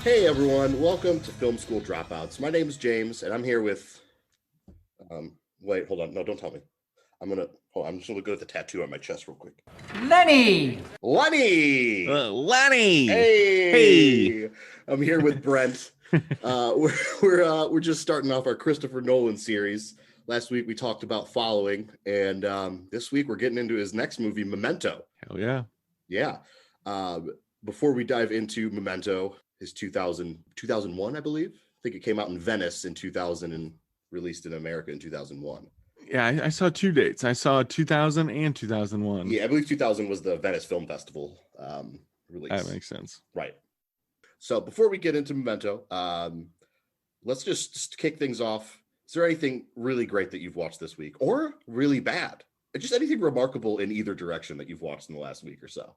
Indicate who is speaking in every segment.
Speaker 1: Hey everyone, welcome to Film School Dropouts. My name is James, and I'm here with. Wait, hold on. No, don't tell me. I'm just gonna go at the tattoo on my chest real quick.
Speaker 2: Lenny!
Speaker 1: Lenny!
Speaker 3: Lenny!
Speaker 1: Hey!
Speaker 3: Hey!
Speaker 1: I'm here with Brent. We're just starting off our Christopher Nolan series. Last week we talked about Following, and this week we're getting into his next movie, Memento.
Speaker 3: Hell yeah.
Speaker 1: Yeah. Before we dive into Memento, his 2001, I believe. I think it came out in Venice in 2000 and released in America in 2001.
Speaker 3: Yeah, I saw two dates. I saw 2000 and 2001.
Speaker 1: Yeah, I believe 2000 was the Venice Film Festival release.
Speaker 3: That makes sense.
Speaker 1: Right. So before we get into Memento, let's just kick things off. Is there anything really great that you've watched this week, or really bad? Just anything remarkable in either direction that you've watched in the last week or so?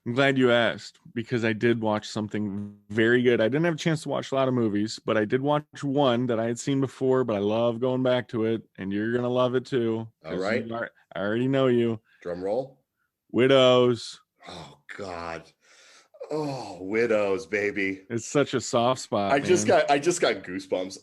Speaker 3: I'm glad you asked, because I did watch something very good. I didn't have a chance to watch a lot of movies, but I did watch one that I had seen before, but I love going back to it, and you're going to love it too.
Speaker 1: All right.
Speaker 3: I already know you.
Speaker 1: Drum roll.
Speaker 3: Widows.
Speaker 1: Oh, God. Oh, Widows, baby.
Speaker 3: It's such a soft spot.
Speaker 1: I just got goosebumps.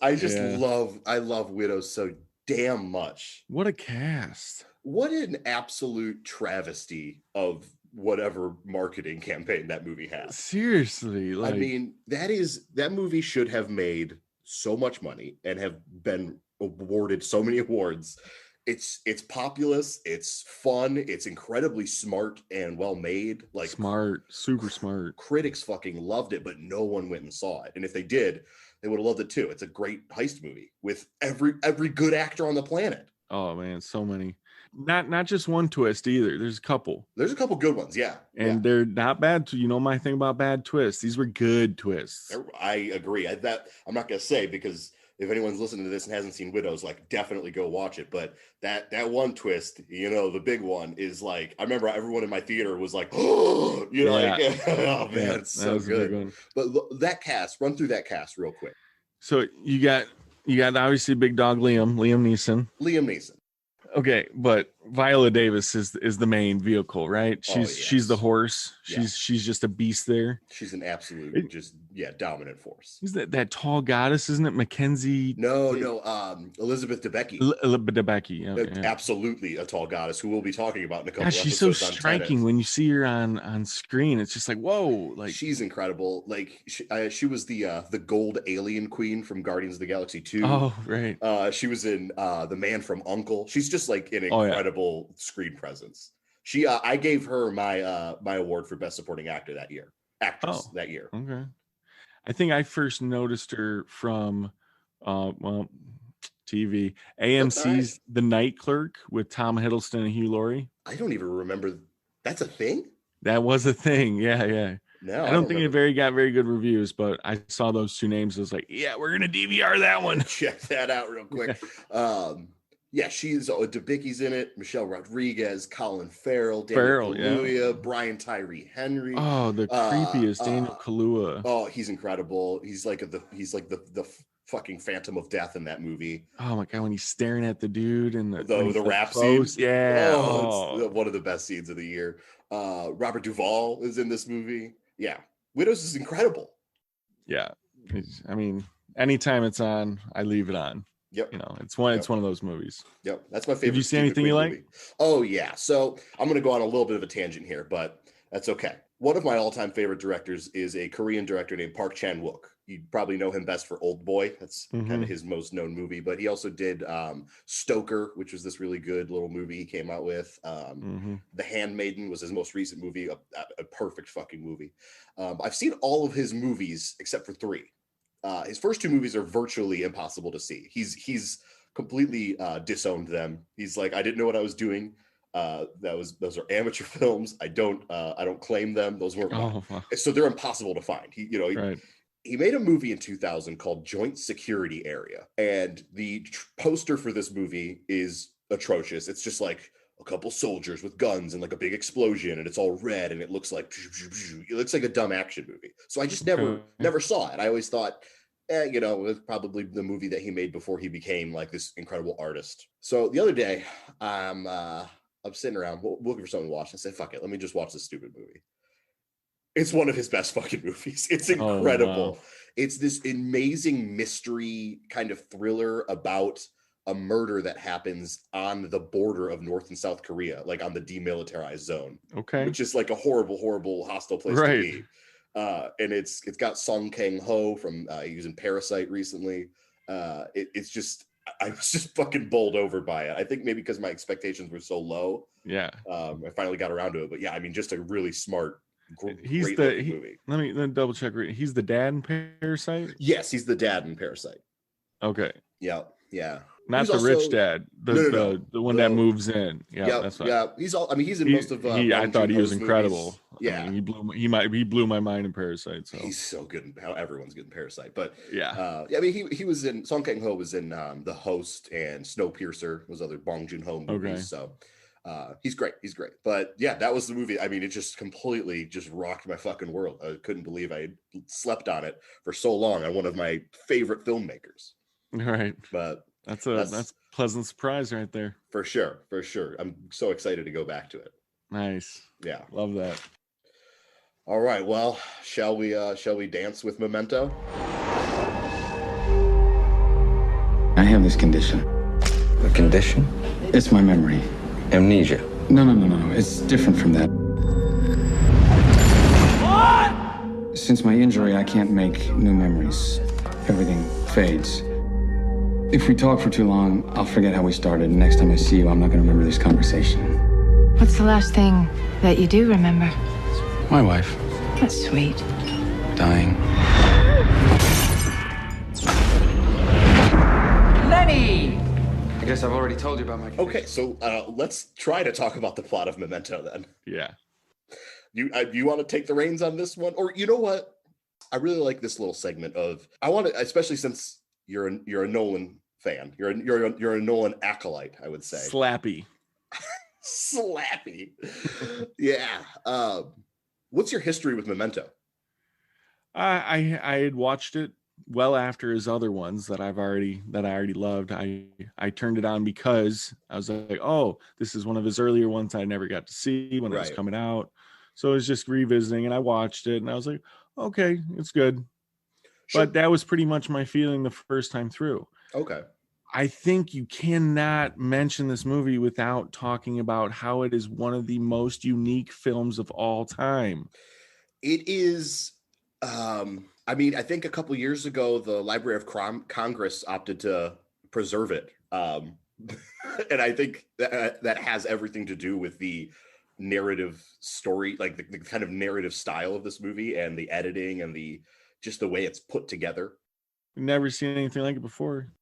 Speaker 1: I love Widows so damn much.
Speaker 3: What a cast.
Speaker 1: What an absolute travesty of whatever marketing campaign that movie has.
Speaker 3: Seriously.
Speaker 1: I mean, that movie should have made so much money and have been awarded so many awards. It's populous, it's fun, it's incredibly smart and well made. Like,
Speaker 3: smart, super smart.
Speaker 1: Critics fucking loved it, but no one went and saw it. And if they did, they would have loved it too. It's a great heist movie with every good actor on the planet.
Speaker 3: Oh man, so many. Not just one twist either. There's a couple.
Speaker 1: There's a couple good ones, yeah.
Speaker 3: And they're not bad. You know my thing about bad twists. These were good twists.
Speaker 1: I agree. That I'm not gonna say, because if anyone's listening to this and hasn't seen Widows, like, definitely go watch it. But that one twist, the big one, is like, I remember everyone in my theater was like, oh, like, oh man, it's so good. But run through that cast real quick.
Speaker 3: So you got obviously big dog Liam Neeson. Okay, but Viola Davis is the main vehicle, right? She's the horse. She's just a beast there.
Speaker 1: She's an absolute dominant force.
Speaker 3: Is that tall goddess, isn't it? Mackenzie?
Speaker 1: No, Elizabeth Debicki.
Speaker 3: Debicki, okay.
Speaker 1: Absolutely a tall goddess who we'll be talking about in a couple episodes.
Speaker 3: She's so striking when you see her on screen. It's just like, whoa! Like,
Speaker 1: she's incredible. Like, she was the gold alien queen from Guardians of the Galaxy 2.
Speaker 3: Oh, right.
Speaker 1: She was in The Man from U.N.C.L.E. She's just like an incredible screen presence. I gave her my my award for best supporting actor that year. That year.
Speaker 3: Okay. I think I first noticed her from TV. AMC's The Night Clerk with Tom Hiddleston and Hugh Laurie.
Speaker 1: I don't even remember. That's a thing?
Speaker 3: That was a thing. Yeah.
Speaker 1: No,
Speaker 3: I don't think it got very good reviews, but I saw those two names. I was like, yeah, we're gonna DVR that one.
Speaker 1: Check that out real quick. She's Debicki's in it. Michelle Rodriguez, Colin Farrell, Daniel Kaluuya, Brian Tyree Henry.
Speaker 3: Oh, the creepiest Daniel Kaluuya.
Speaker 1: Oh, he's incredible. He's like the fucking Phantom of Death in that movie.
Speaker 3: Oh my god, when he's staring at the dude and
Speaker 1: the rap scene.
Speaker 3: Yeah.
Speaker 1: It's one of the best scenes of the year. Robert Duvall is in this movie. Yeah, Widows is incredible.
Speaker 3: Yeah, I mean, anytime it's on, I leave it on.
Speaker 1: Yep.
Speaker 3: It's one of those movies.
Speaker 1: Yep. That's my favorite.
Speaker 3: Did you see anything you like?
Speaker 1: Oh yeah. So I'm going to go on a little bit of a tangent here, but that's okay. One of my all-time favorite directors is a Korean director named Park Chan-wook. You probably know him best for Old Boy. That's kind of his most known movie, but he also did Stoker, which was this really good little movie he came out with. The Handmaiden was his most recent movie, a perfect fucking movie. I've seen all of his movies except for 3. His first 2 movies are virtually impossible to see. He's completely disowned them. He's like, I didn't know what I was doing. Those are amateur films. I don't claim them. Those weren't mine. So they're impossible to find. He made a movie in 2000 called Joint Security Area, and the poster for this movie is atrocious. It's just like a couple soldiers with guns and like a big explosion, and it's all red, and it looks like a dumb action movie. So I just never saw it. I always thought, it was probably the movie that he made before he became like this incredible artist. So the other day, I'm sitting around looking for something to watch. I said, fuck it, let me just watch this stupid movie. It's one of his best fucking movies. It's incredible.
Speaker 3: Oh, wow.
Speaker 1: It's this amazing mystery kind of thriller about a murder that happens on the border of North and South Korea, like on the demilitarized zone.
Speaker 3: Okay.
Speaker 1: Which is like a horrible, hostile place to be. And it's got Song Kang-ho from he was in Parasite recently. It's just, I was just fucking bowled over by it. I think maybe because my expectations were so low.
Speaker 3: Yeah.
Speaker 1: I finally got around to it. But yeah, I mean, just a really smart, great movie.
Speaker 3: Let me double check. He's the dad in Parasite?
Speaker 1: Yes, he's the dad in Parasite.
Speaker 3: Okay.
Speaker 1: Yeah.
Speaker 3: Not the rich dad. The one that moves in. Yeah, that's fine.
Speaker 1: Yeah, he's in most of.
Speaker 3: I thought he was incredible.
Speaker 1: Movies. Yeah,
Speaker 3: I mean, he blew my mind in Parasite. So
Speaker 1: he's so good in how everyone's good in Parasite. But
Speaker 3: yeah,
Speaker 1: I mean, he was in Song Kang-ho was in The Host and Snowpiercer, was other Bong Joon-ho movies. Okay. So he's great. But yeah, that was the movie. I mean, it just completely just rocked my fucking world. I couldn't believe I had slept on it for so long on one of my favorite filmmakers.
Speaker 3: All right,
Speaker 1: but.
Speaker 3: That's a pleasant surprise right there.
Speaker 1: For sure. I'm so excited to go back to it.
Speaker 3: Nice.
Speaker 1: Yeah.
Speaker 3: Love that.
Speaker 1: All right. Well, shall we dance with Memento?
Speaker 2: I have this condition.
Speaker 4: A condition?
Speaker 2: It's my memory.
Speaker 4: Amnesia?
Speaker 2: No. It's different from that. What? Since my injury, I can't make new memories. Everything fades. If we talk for too long, I'll forget how we started. And next time I see you, I'm not going to remember this conversation.
Speaker 5: What's the last thing that you do remember?
Speaker 2: My wife.
Speaker 5: That's sweet.
Speaker 2: Dying.
Speaker 4: Lenny! I guess I've already told you about my condition.
Speaker 1: Okay, so let's try to talk about the plot of Memento then.
Speaker 3: Yeah.
Speaker 1: You want to take the reins on this one? Or you know what? I really like this little segment of, I want to, especially since you're a Nolan fan. You're a Nolan acolyte, I would say.
Speaker 3: Slappy.
Speaker 1: Yeah. What's your history with Memento?
Speaker 3: I had watched it well after his other ones that I already loved. I turned it on because I was like, oh, this is one of his earlier ones I never got to see when it was coming out. So I was just revisiting and I watched it and I was like, okay, it's good. Sure. But that was pretty much my feeling the first time through.
Speaker 1: Okay.
Speaker 3: I think you cannot mention this movie without talking about how it is one of the most unique films of all time.
Speaker 1: It is. I mean, I think a couple years ago, the Library of Congress opted to preserve it. And I think that has everything to do with the narrative story, like the kind of narrative style of this movie and the editing and just the way it's put together.
Speaker 3: Never seen anything like it before.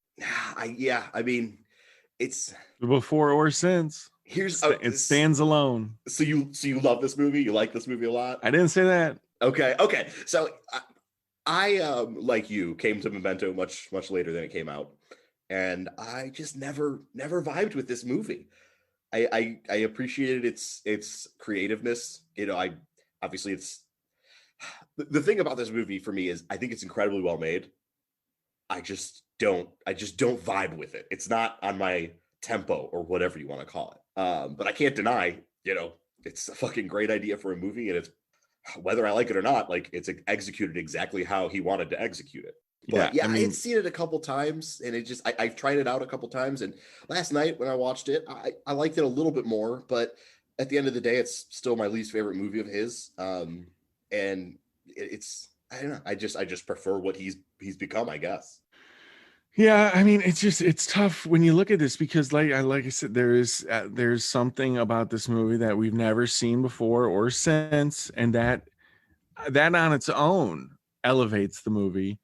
Speaker 1: I mean, it's
Speaker 3: before or since. It stands alone.
Speaker 1: So you love this movie? You like this movie a lot?
Speaker 3: I didn't say that.
Speaker 1: Okay. So I like you, came to Memento much later than it came out, and I just never vibed with this movie. I appreciated its creativeness. You know, obviously it's the thing about this movie for me is I think it's incredibly well made. I just don't vibe with it. It's not on my tempo or whatever you want to call it. But I can't deny, it's a fucking great idea for a movie, and it's whether I like it or not, like it's executed exactly how he wanted to execute it. But I had seen it a couple times, and I've tried it out a couple times. And last night when I watched it, I liked it a little bit more. But at the end of the day, it's still my least favorite movie of his. And it's, I don't know. I just prefer what he's become, I guess.
Speaker 3: Yeah, I mean, it's tough when you look at this because, like I said, there's something about this movie that we've never seen before or since, and that on its own elevates the movie.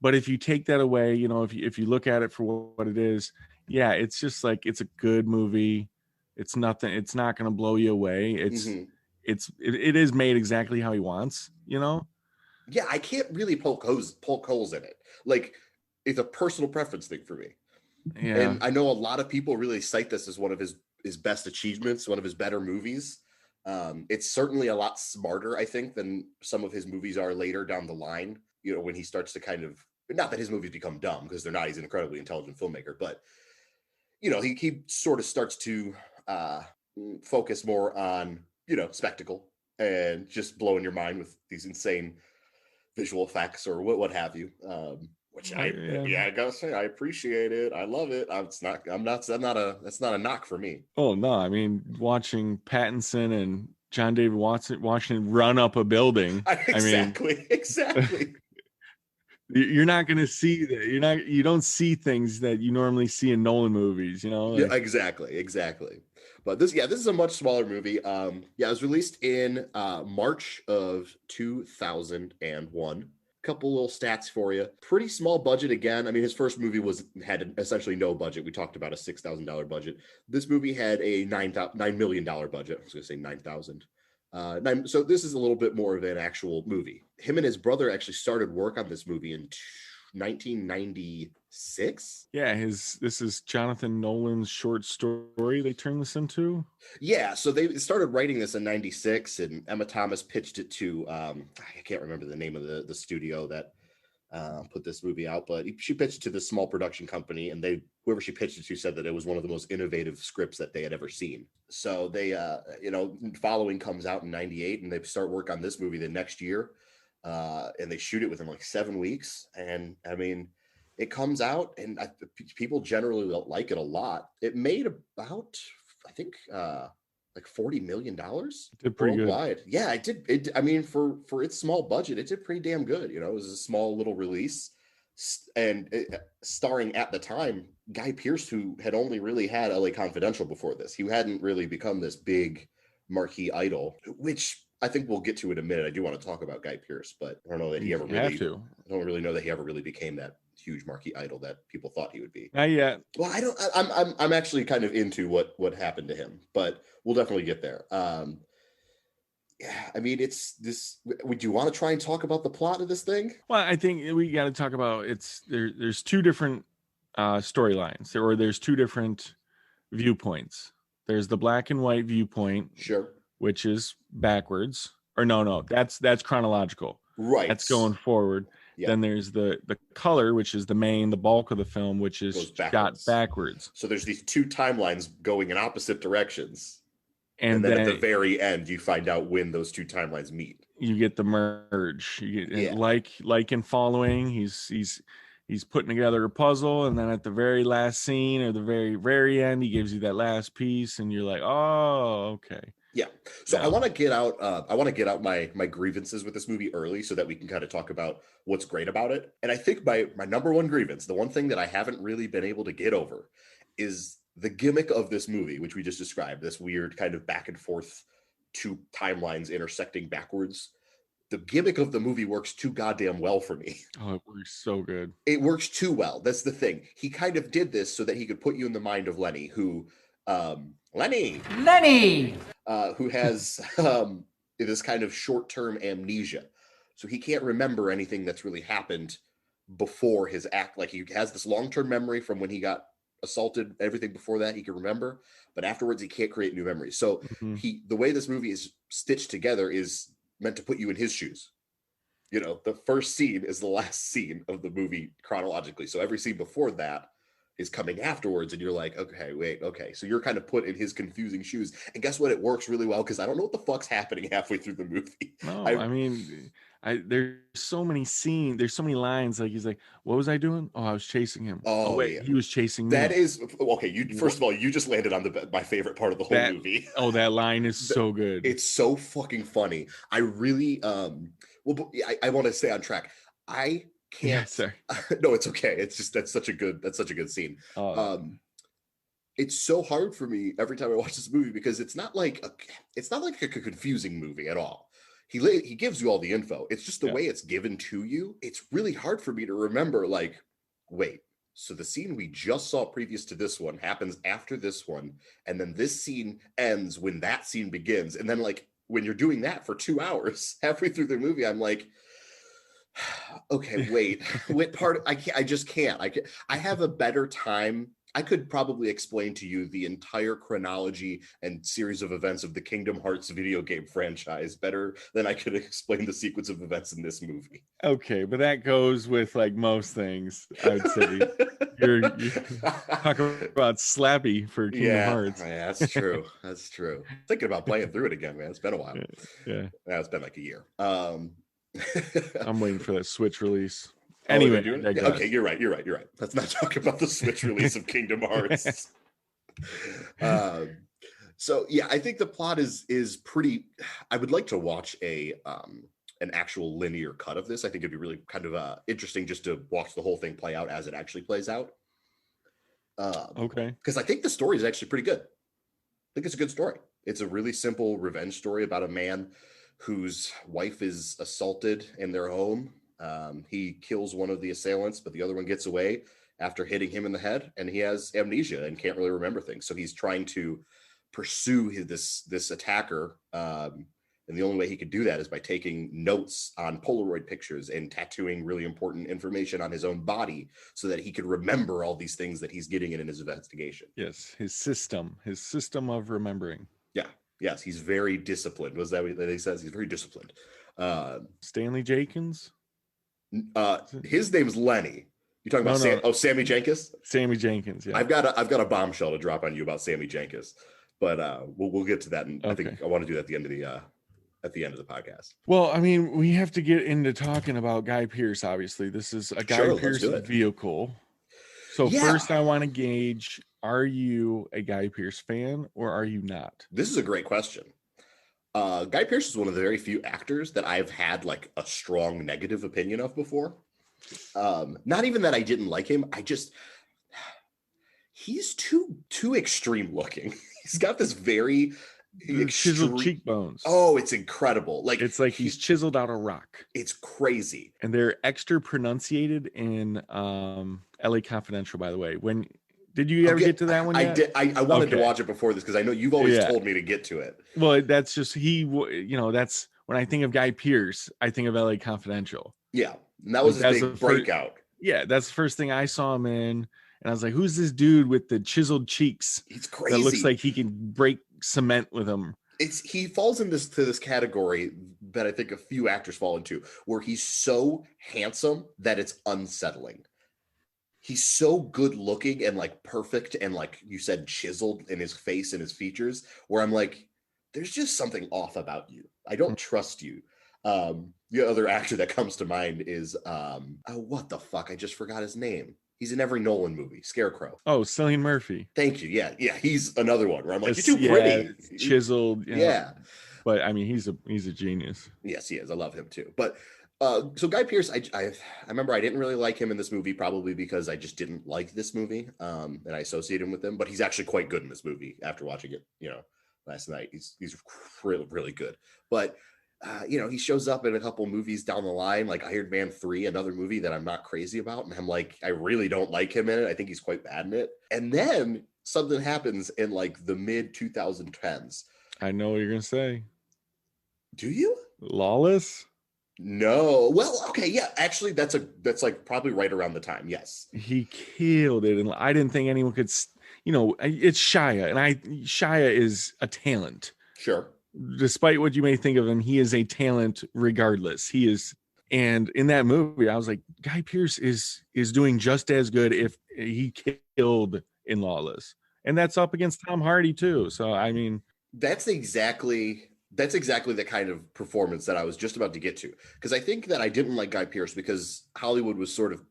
Speaker 3: But if you take that away, if you look at it for what it is, yeah, it's just like it's a good movie. It's nothing. It's not going to blow you away. It is made exactly how he wants.
Speaker 1: Yeah, I can't really poke holes in it. Like, it's a personal preference thing for me. Yeah. And I know a lot of people really cite this as one of his best achievements, one of his better movies. It's certainly a lot smarter, I think, than some of his movies are later down the line. When he starts to kind of, not that his movies become dumb, because they're not. He's an incredibly intelligent filmmaker, but he sort of starts to focus more on spectacle and just blowing your mind with these insane visual effects or what have you. Which I gotta say, I appreciate it. I love it. That's not a knock for me.
Speaker 3: Oh no, I mean, watching Pattinson and John David Washington run up a building.
Speaker 1: Exactly.
Speaker 3: You're not going to see that. You don't see things that you normally see in Nolan movies,
Speaker 1: Yeah, exactly. But this is a much smaller movie. It was released in March of 2001. Couple little stats for you. Pretty small budget again. I mean, his first movie had essentially no budget. We talked about a $6,000 budget. This movie had a $9 million budget. I was going to say 9,000. So this is a little bit more of an actual movie. Him and his brother actually started work on this movie in 1996.
Speaker 3: Yeah, this is Jonathan Nolan's short story they turned this into.
Speaker 1: Yeah, so they started writing this in 96, and Emma Thomas pitched it to I can't remember the name of the studio that put this movie out, but she pitched it to this small production company, and whoever she pitched it to said that it was one of the most innovative scripts that they had ever seen. So they Following comes out in 98, and they start work on this movie the next year, and they shoot it within like 7 weeks. And I mean, it comes out, and people generally like it a lot. It made about, I think, like $40 million
Speaker 3: did pretty
Speaker 1: worldwide.
Speaker 3: Good.
Speaker 1: Yeah, it did. I mean, for its small budget, it did pretty damn good. It was a small little release, and starring at the time Guy Pearce, who had only really had LA Confidential before this. He hadn't really become this big marquee idol, which I think we'll get to in a minute. I do want to talk about Guy Pearce, but I don't know that he ever really.
Speaker 3: I
Speaker 1: don't really know that he ever really became that huge marquee idol that people thought he would be.
Speaker 3: Not yet.
Speaker 1: Well, I'm actually kind of into what happened to him, but we'll definitely get there. Yeah, I mean, it's this. Would you want to try and talk about the plot of this thing?
Speaker 3: Well, I think we got to talk about there's two different storylines, or there's two different viewpoints. There's the black and white viewpoint,
Speaker 1: sure,
Speaker 3: which is backwards, or no, that's chronological,
Speaker 1: right?
Speaker 3: That's going forward. Yeah. Then there's the color, which is the bulk of the film, which is shot backwards.
Speaker 1: So there's these two timelines going in opposite directions. And then at the very end, you find out when those two timelines meet.
Speaker 3: You get the merge. You get, like in Following, he's putting together a puzzle, and then at the very last scene or the very, very end, he gives you that last piece, and you're like, oh, okay.
Speaker 1: Yeah. So I want to get out my grievances with this movie early so that we can kind of talk about what's great about it. And I think my number one grievance, the one thing that I haven't really been able to get over, is the gimmick of this movie, which we just described, this weird kind of back and forth, two timelines intersecting backwards. The gimmick of the movie works too goddamn well for me.
Speaker 3: Oh, it works so good.
Speaker 1: It works too well. That's the thing. He kind of did this so that he could put you in the mind of Lenny, who who has this kind of short-term amnesia. So he can't remember anything that's really happened before his act. Like, he has this long-term memory from when he got assaulted, everything before that he can remember, but afterwards he can't create new memories. So the way this movie is stitched together is meant to put you in his shoes. The first scene is the last scene of the movie chronologically. So every scene before that is coming afterwards, and you're like, okay. So you're kind of put in his confusing shoes. And guess what? It works really well, because I don't know what the fuck's happening halfway through the movie.
Speaker 3: No, I mean, there's so many scenes, there's so many lines. Like, he's like, what was I doing? Oh, I was chasing him. Oh wait, yeah. He was chasing me.
Speaker 1: That is okay. First of all, you just landed on my favorite part of the whole movie.
Speaker 3: Oh, that line is so good.
Speaker 1: It's so fucking funny. I really I want to stay on track. I can't.
Speaker 3: Yeah, sorry.
Speaker 1: No, it's okay. It's just that's such a good scene. It's so hard for me every time I watch this movie, because it's not like a confusing movie at all. He gives you all the info. It's just the way it's given to you. It's really hard for me to remember, like, wait, so the scene we just saw previous to this one happens after this one, and then this scene ends when that scene begins. And then, like, when you're doing that for 2 hours halfway through the movie, I'm like, okay, wait, what part? I just can't. I have a better time. I could probably explain to you the entire chronology and series of events of the Kingdom Hearts video game franchise better than I could explain the sequence of events in this movie.
Speaker 3: Okay, but that goes with like most things, I would say. you're talking about Slappy for Kingdom Hearts.
Speaker 1: Yeah, that's true. That's true. Thinking about playing through it again, man. It's been a while.
Speaker 3: Yeah.
Speaker 1: It's been like a year.
Speaker 3: I'm waiting for that Switch release.
Speaker 1: Oh,
Speaker 3: anyway,
Speaker 1: okay, you're right. Let's not talk about the Switch release of Kingdom Hearts. So yeah, I think the plot is pretty. I would like to watch an actual linear cut of this. I think it'd be really kind of interesting just to watch the whole thing play out as it actually plays out.
Speaker 3: Okay.
Speaker 1: Because I think the story is actually pretty good. I think it's a good story. It's a really simple revenge story about a man whose wife is assaulted in their home. He kills one of the assailants, but the other one gets away after hitting him in the head, and he has amnesia and can't really remember things. So he's trying to pursue this attacker. And the only way he could do that is by taking notes on Polaroid pictures and tattooing really important information on his own body so that he could remember all these things that he's getting in his investigation.
Speaker 3: Yes, his system of remembering.
Speaker 1: Yeah. Yes, he's very disciplined. Was that what he says? He's very disciplined.
Speaker 3: Stanley Jenkins?
Speaker 1: His name's Lenny. You talking about Sammy Jenkins?
Speaker 3: Sammy Jenkins, yeah.
Speaker 1: I've got a bombshell to drop on you about Sammy Jenkins, but we'll get to that. And okay. I think I want to do that at the end of the podcast.
Speaker 3: Well, I mean, we have to get into talking about Guy Pearce. Obviously, this is a Guy Pearce vehicle. So first, I want to gauge: are you a Guy Pearce fan or are you not?
Speaker 1: This is a great question. Guy Pearce is one of the very few actors that I've had like a strong negative opinion of before. Not even that I didn't like him. He's too extreme looking. He's got this very
Speaker 3: chiseled cheekbones.
Speaker 1: Oh, it's incredible. Like
Speaker 3: it's like he's chiseled out of rock.
Speaker 1: It's crazy.
Speaker 3: And they're extra pronunciated in LA Confidential, by the way. Did you ever get to that one yet?
Speaker 1: I did. I wanted to watch it before this because I know you've always told me to get to it.
Speaker 3: Well, that's just that's when I think of Guy Pearce, I think of LA Confidential.
Speaker 1: Yeah. And that was his big breakout.
Speaker 3: That's the first thing I saw him in. And I was like, who's this dude with the chiseled cheeks?
Speaker 1: He's crazy.
Speaker 3: That looks like he can break cement with him.
Speaker 1: He falls in this category that I think a few actors fall into, where he's so handsome that it's unsettling. He's so good looking and like perfect and like you said, chiseled in his face and his features, where I'm like, there's just something off about you. I don't trust you. The other actor that comes to mind is what the fuck? I just forgot his name. He's in every Nolan movie, Scarecrow.
Speaker 3: Oh, Cillian Murphy.
Speaker 1: Thank you. Yeah, he's another one where I'm like, you're too pretty.
Speaker 3: Chiseled.
Speaker 1: Yeah.
Speaker 3: But I mean, he's a genius.
Speaker 1: Yes, he is. I love him too. But so Guy Pearce, I remember I didn't really like him in this movie, probably because I just didn't like this movie, and I associate him with him. But he's actually quite good in this movie. After watching it, last night, he's really, really good. But he shows up in a couple movies down the line, like Iron Man 3, another movie that I'm not crazy about. And I'm like, I really don't like him in it. I think he's quite bad in it. And then something happens in like the mid 2010s.
Speaker 3: I know what you're going to say.
Speaker 1: Do you?
Speaker 3: Lawless?
Speaker 1: No. Well, okay. Yeah, actually that's like probably right around the time. Yes.
Speaker 3: He killed it. And I didn't think anyone could, it's Shia, and Shia is a talent.
Speaker 1: Sure.
Speaker 3: Despite what you may think of him, he is a talent regardless. He is. And in that movie, I was like, Guy Pearce is doing just as good if he killed in Lawless. And that's up against Tom Hardy too. So, I mean,
Speaker 1: that's exactly the kind of performance that I was just about to get to. Because I think that I didn't like Guy Pearce because Hollywood was sort of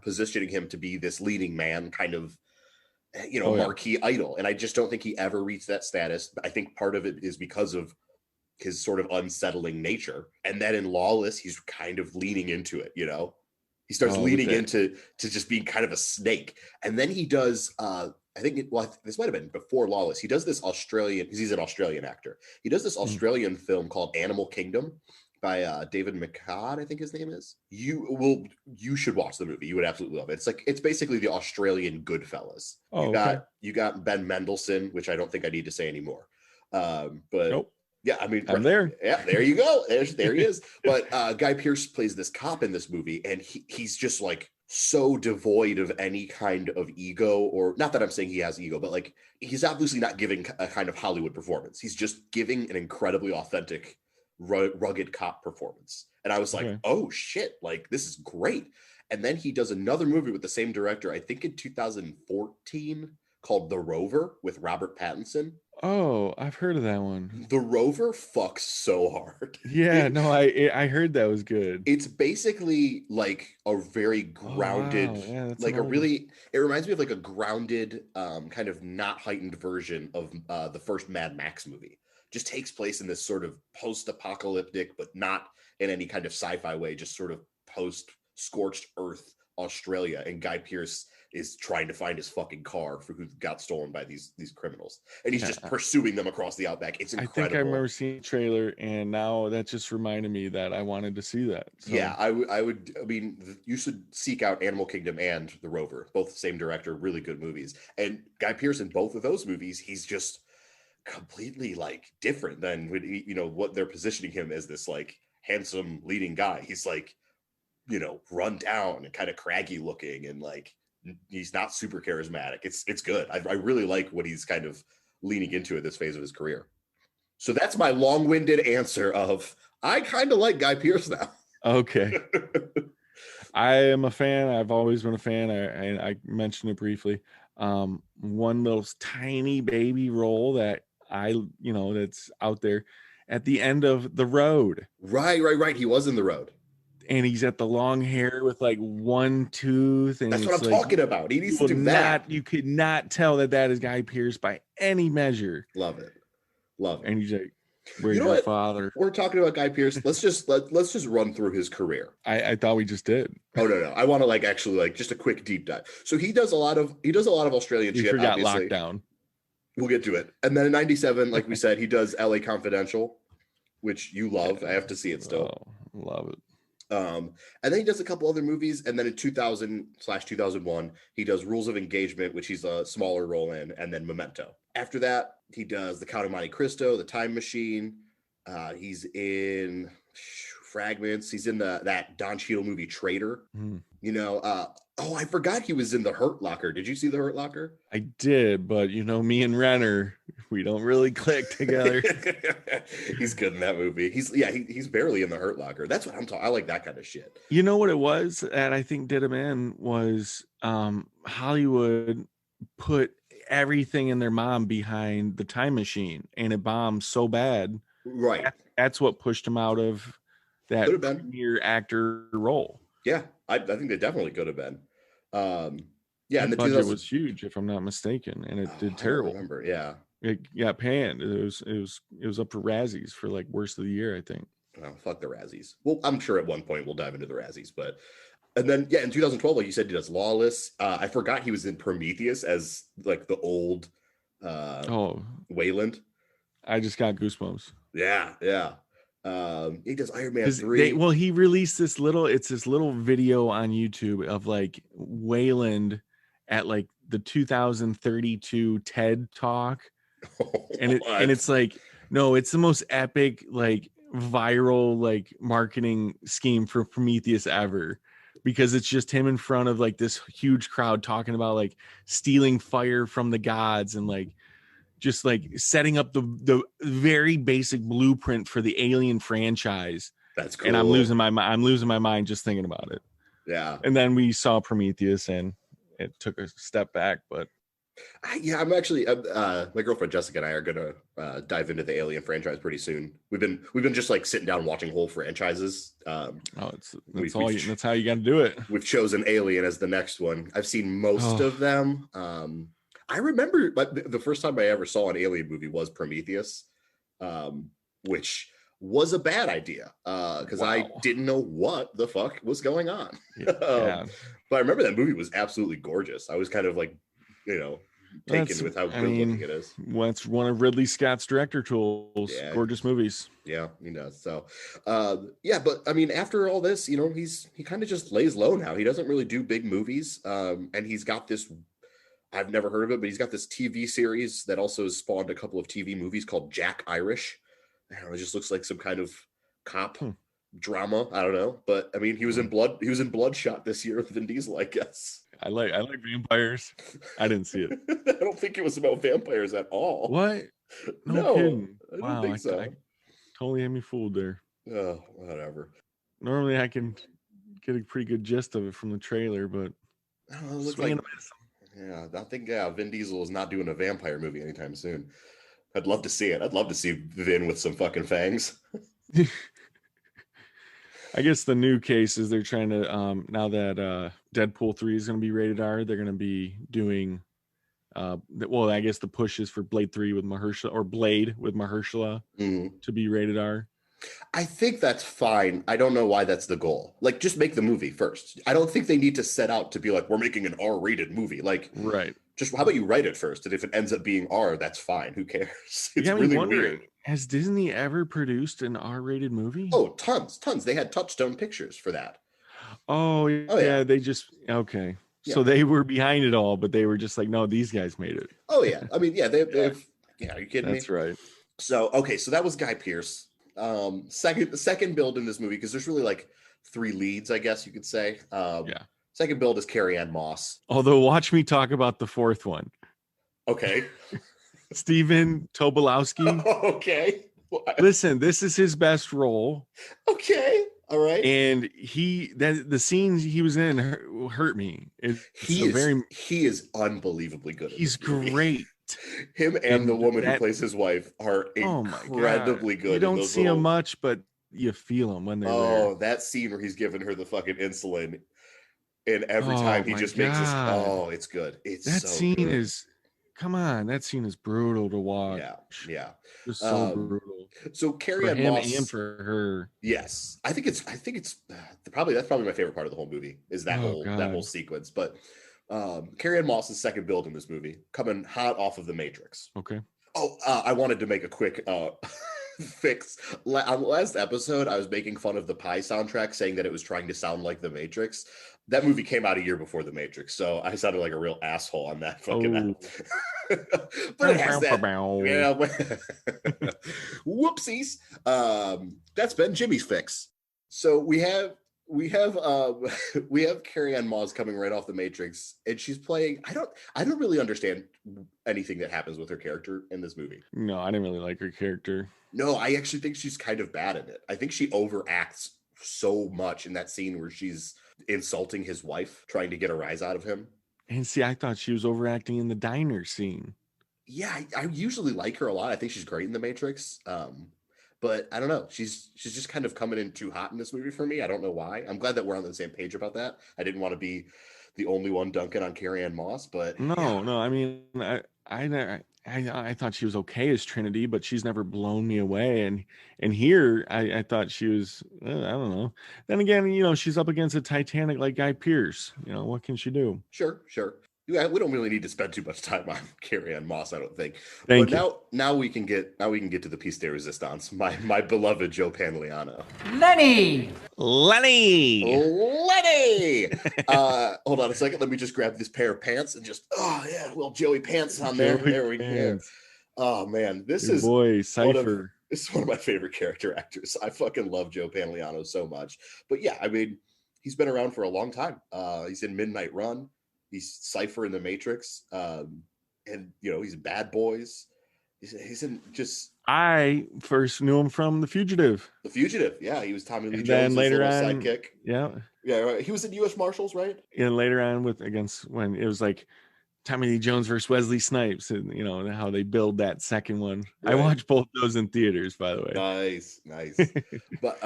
Speaker 1: positioning him to be this leading man kind of, marquee idol. And I just don't think he ever reached that status. I think part of it is because of his sort of unsettling nature. And then in Lawless, he's kind of leaning into it, He starts leaning into just being kind of a snake. And then he does, this might have been before Lawless. He does this Australian, because he's an Australian actor. He does this Australian film called Animal Kingdom by David McCall, I think his name is. You should watch the movie. You would absolutely love it. It's basically the Australian Goodfellas. You got Ben Mendelsohn, which I don't think I need to say anymore. But
Speaker 3: nope.
Speaker 1: Yeah, I mean,
Speaker 3: I'm there.
Speaker 1: Yeah, there you go. There he is. But Guy Pearce plays this cop in this movie, and he's just like so devoid of any kind of ego, or not that I'm saying he has ego, but like he's obviously not giving a kind of Hollywood performance. He's just giving an incredibly authentic, rugged cop performance. And I was like, oh shit, like this is great. And then he does another movie with the same director, I think in 2014, called The Rover with Robert Pattinson.
Speaker 3: Oh, I've heard of that one.
Speaker 1: The Rover fucks so hard.
Speaker 3: Yeah, no, I heard that was good.
Speaker 1: It's basically like a very grounded,
Speaker 3: wow. Yeah, that's
Speaker 1: like a really, it reminds me of like a grounded, kind of not heightened version of the first Mad Max movie. Just takes place in this sort of post-apocalyptic, but not in any kind of sci-fi way, just sort of post-scorched earth Australia, and Guy Pearce is trying to find his fucking car who got stolen by these criminals, and he's just pursuing them across the outback. It's incredible.
Speaker 3: I think I remember seeing the trailer, and now that just reminded me that I wanted to see that. So.
Speaker 1: Yeah, I would. I mean, you should seek out Animal Kingdom and The Rover, both the same director, really good movies. And Guy Pearce in both of those movies, he's just completely like different than what they're positioning him as, this like handsome leading guy. He's like, run down and kind of craggy looking, and like he's not super charismatic. It's good. I really like what he's kind of leaning into at this phase of his career. So that's my long-winded answer of I kind of like Guy Pearce now.
Speaker 3: Okay. I am a fan. I've always been a fan. I mentioned it briefly. One little tiny baby role that that's out there at the end of The Road.
Speaker 1: Right. He was in The Road.
Speaker 3: And he's at the long hair with like one tooth. And
Speaker 1: that's what I'm talking about. He needs to do that.
Speaker 3: You could not tell that is Guy Pearce by any measure.
Speaker 1: Love it.
Speaker 3: And he's like, where's your father?
Speaker 1: We're talking about Guy Pearce. Let's just run through his career.
Speaker 3: I thought we just did.
Speaker 1: Oh no. I want to actually just a quick deep dive. So he does a lot of Australian shit.
Speaker 3: Forgot
Speaker 1: obviously.
Speaker 3: Lockdown.
Speaker 1: We'll get to it. And then in 97, like we said, he does LA Confidential, which you love. Yeah. I have to see it still.
Speaker 3: Oh, love it.
Speaker 1: And then he does a couple other movies, and then in 2000/2001 he does Rules of Engagement, which he's a smaller role in, and then Memento. After that, he does The Count of Monte Cristo, The Time Machine. He's in Fragments. He's in that Don Cheadle movie Traitor. I forgot he was in The Hurt Locker. Did you see The Hurt Locker?
Speaker 3: I did, but me and Renner, we don't really click together.
Speaker 1: He's good in that movie. He's barely in The Hurt Locker. That's what I'm talking. I like that kind of shit.
Speaker 3: You know what it was that I think did him in was Hollywood put everything in their mom behind The Time Machine, and it bombed so bad.
Speaker 1: Right.
Speaker 3: That's what pushed him out of that premier actor role.
Speaker 1: Yeah, I think they definitely could have been. And
Speaker 3: the budget was huge, if I'm not mistaken, and it did terrible.
Speaker 1: I remember, yeah.
Speaker 3: It got panned. It was up for Razzies for worst of the year, I think.
Speaker 1: Oh, fuck the Razzies. Well, I'm sure at one point we'll dive into the Razzies, and then in 2012, like you said, he does Lawless. I forgot he was in Prometheus as the old Wayland.
Speaker 3: I just got goosebumps.
Speaker 1: Yeah. He does Iron Man 3.
Speaker 3: He released this little video on YouTube of Wayland at the 2032 TED Talk. And it's it's the most epic viral marketing scheme for Prometheus ever, because it's just him in front of this huge crowd talking about stealing fire from the gods and just setting up the very basic blueprint for the Alien franchise.
Speaker 1: That's cool.
Speaker 3: And I'm losing my mind just thinking about it.
Speaker 1: Yeah.
Speaker 3: And then we saw Prometheus, and it took a step back, but
Speaker 1: I'm actually my girlfriend Jessica and I are gonna dive into the Alien franchise pretty soon. We've been just sitting down watching whole franchises.
Speaker 3: That's how you got to do it.
Speaker 1: We've chosen Alien as the next one. I've seen most of them. I remember the first time I ever saw an Alien movie was Prometheus, which was a bad idea because I didn't know what the fuck was going on.
Speaker 3: Yeah.
Speaker 1: But I remember that movie was absolutely gorgeous. I was kind of taken with how good looking it is.
Speaker 3: That's one of Ridley Scott's director tools. Yeah. Gorgeous movies.
Speaker 1: Yeah, he does. So, but I mean, after all this, he kind of just lays low now. He doesn't really do big movies, and he's got this. I've never heard of it, but he's got this TV series that also has spawned a couple of TV movies called Jack Irish. I don't know, it just looks like some kind of cop drama. I don't know, but I mean, he was in Bloodshot this year with Vin Diesel, I guess.
Speaker 3: I like vampires. I didn't see it.
Speaker 1: I don't think it was about vampires at all.
Speaker 3: What?
Speaker 1: No,
Speaker 3: kidding.
Speaker 1: I don't think so.
Speaker 3: I totally had me fooled there.
Speaker 1: Oh, whatever.
Speaker 3: Normally, I can get a pretty good gist of it from the trailer, but
Speaker 1: I don't know, it looks I think Vin Diesel is not doing a vampire movie anytime soon. I'd love to see it. I'd love to see Vin with some fucking fangs.
Speaker 3: I guess the new case is they're trying to now that Deadpool 3 is going to be rated R, they're going to be doing well, I guess the push is for Blade 3 with Mahershala, or Blade with Mahershala to be rated R.
Speaker 1: I think that's fine. I don't know why that's the goal. Like, just make the movie first. I don't think they need to set out to be like, we're making an R-rated movie. Like,
Speaker 3: right.
Speaker 1: Just how about you write it first? And if it ends up being R, that's fine. Who cares? It's really weird.
Speaker 3: Has Disney ever produced an R-rated movie?
Speaker 1: Oh, tons. They had Touchstone Pictures for that.
Speaker 3: Oh yeah. They just, okay. Yeah. So they were behind it all, but they were just like, no, these guys made it.
Speaker 1: Oh yeah. I mean, yeah, they've are you kidding me?
Speaker 3: That's right.
Speaker 1: So, okay. So that was Guy Pearce. Second build in this movie, because there's really like 3 leads, I guess you could say. Second build is Carrie-Anne Moss.
Speaker 3: Although, watch me talk about the 4th one.
Speaker 1: Okay.
Speaker 3: Stephen Tobolowsky.
Speaker 1: Okay.
Speaker 3: Listen, this is his best role.
Speaker 1: Okay. All right.
Speaker 3: And the scenes he was in hurt me.
Speaker 1: He is unbelievably good.
Speaker 3: He's great.
Speaker 1: Him and the woman who plays his wife are incredibly good.
Speaker 3: You don't see him much, but you feel him when they're there.
Speaker 1: Oh, that scene where he's giving her the fucking insulin, and every time he just makes us. Oh, it's good. It's
Speaker 3: that
Speaker 1: so
Speaker 3: scene
Speaker 1: good.
Speaker 3: is. Come on, that scene is brutal to watch.
Speaker 1: Yeah.
Speaker 3: It's so brutal.
Speaker 1: So Carrie-Anne Moss,
Speaker 3: and for her.
Speaker 1: Yes, I think it's that's probably my favorite part of the whole movie is that whole sequence. But Carrie-Anne Moss's second build in this movie, coming hot off of The Matrix.
Speaker 3: Okay.
Speaker 1: Oh, I wanted to make a quick fix. On the last episode, I was making fun of the Pi soundtrack, saying that it was trying to sound like The Matrix. That movie came out a year before The Matrix, so I sounded like a real asshole on that fucking but it has that. Yeah. Whoopsies. That's been Jimmy's fix. So we have Carrie-Anne Moss coming right off The Matrix, and she's playing. I don't really understand anything that happens with her character in this movie.
Speaker 3: No, I didn't really like her character.
Speaker 1: No, I actually think she's kind of bad at it. I think she overacts so much in that scene where she's insulting his wife, trying to get a rise out of him.
Speaker 3: And see, I thought she was overacting in the diner scene.
Speaker 1: Yeah, I usually like her a lot. I think she's great in The Matrix. But I don't know. She's just kind of coming in too hot in this movie for me. I don't know why. I'm glad that we're on the same page about that. I didn't want to be the only one dunking on Carrie-Anne Moss, but
Speaker 3: no. I mean, I thought she was okay as Trinity, but she's never blown me away. And here, I thought she was. I don't know. Then again, she's up against a Titanic like Guy Pearce. What can she do?
Speaker 1: Sure. Yeah, we don't really need to spend too much time on Carrie-Anne Moss, I don't think.
Speaker 3: Thank you.
Speaker 1: Now we can get to the piece de resistance. My beloved Joe Pantoliano.
Speaker 6: Lenny.
Speaker 1: Hold on a second. Let me just grab this pair of pants and just well, Joey pants on there. There we go. Oh man, this is
Speaker 3: Cypher.
Speaker 1: This is one of my favorite character actors. I fucking love Joe Pantoliano so much. But yeah, I mean, he's been around for a long time. He's in Midnight Run. He's Cypher in The Matrix, and he's in Bad Boys. He's in just.
Speaker 3: I first knew him from The Fugitive.
Speaker 1: The Fugitive, yeah, he was Tommy Lee
Speaker 3: Jones'
Speaker 1: little
Speaker 3: on,
Speaker 1: sidekick.
Speaker 3: Yeah,
Speaker 1: right. He was in U.S. Marshals, right?
Speaker 3: And later on, when it was like Tommy Lee Jones versus Wesley Snipes, and how they build that second one. Right. I watched both those in theaters, by the way.
Speaker 1: Nice. But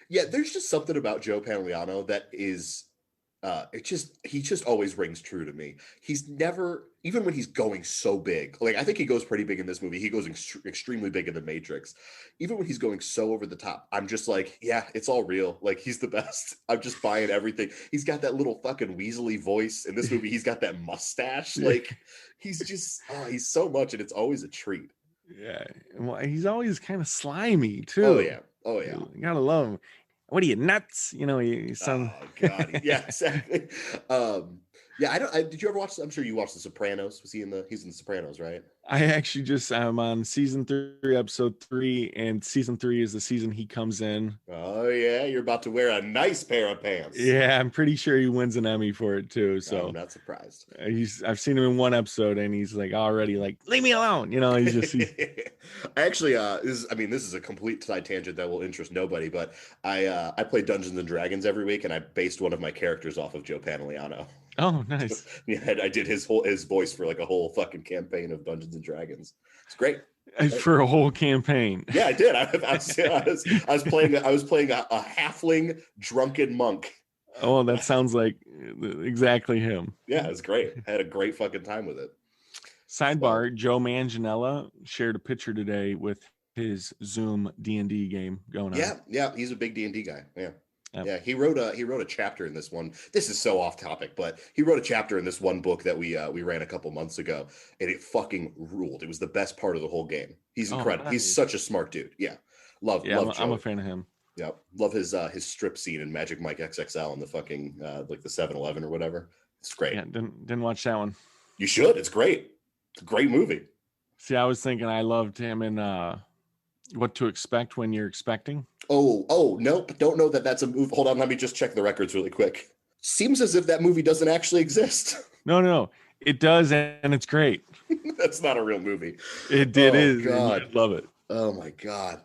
Speaker 1: yeah, there's just something about Joe Pantoliano that is. He just always rings true to me. He's never, even when he's going so big, like I think he goes pretty big in this movie. He goes extremely big in The Matrix. Even when he's going so over the top, I'm just like, yeah, it's all real. Like he's the best. I'm just buying everything. He's got that little fucking Weasley voice in this movie. He's got that mustache. Like he's just, he's so much, and it's always a treat.
Speaker 3: Yeah, well, he's always kind of slimy too.
Speaker 1: Oh yeah.
Speaker 3: You gotta love him. What are you, nuts? He sounds.
Speaker 1: Oh God! Yeah, exactly. Did you ever watch? I'm sure you watched The Sopranos. He's in The Sopranos, right?
Speaker 3: I actually I'm on season 3, episode 3, and season 3 is the season he comes in.
Speaker 1: Oh yeah, you're about to wear a nice pair of pants.
Speaker 3: Yeah, I'm pretty sure he wins an Emmy for it too. So
Speaker 1: I'm not surprised.
Speaker 3: I've seen him in one episode, and he's like already like, leave me alone. He's just.
Speaker 1: Actually, this is a complete side tangent that will interest nobody, but I play Dungeons and Dragons every week, and I based one of my characters off of Joe Pantoliano.
Speaker 3: Oh, nice.
Speaker 1: Yeah, I did his voice for like a whole fucking campaign of Dungeons and Dragons. It's great.
Speaker 3: For a whole campaign.
Speaker 1: Yeah, I did. I was playing a halfling drunken monk.
Speaker 3: Oh, that sounds like exactly him.
Speaker 1: Yeah, it was great. I had a great fucking time with it.
Speaker 3: Sidebar: Joe Manganiello shared a picture today with his Zoom D&D game going on.
Speaker 1: Yeah, he's a big D&D guy. Yeah.
Speaker 3: Yep.
Speaker 1: Yeah, he wrote a chapter in this one. This is so off topic, but he wrote a chapter in this one book that we ran a couple months ago, and it fucking ruled. It was the best part of the whole game. He's incredible. Nice. He's such a smart dude. Yeah, love Joe.
Speaker 3: I'm a fan of him.
Speaker 1: Yeah, love his strip scene in Magic Mike XXL in the fucking like the 7-Eleven or whatever. It's great.
Speaker 3: Yeah, didn't watch that one.
Speaker 1: You should. It's great. It's a great movie.
Speaker 3: See, I was thinking I loved him in What to Expect When You're Expecting.
Speaker 1: Oh, nope. Don't know that that's a movie. Hold on, let me just check the records really quick. Seems as if that movie doesn't actually exist.
Speaker 3: No, it does, and it's great.
Speaker 1: That's not a real movie.
Speaker 3: It is. God, love it.
Speaker 1: Oh my God.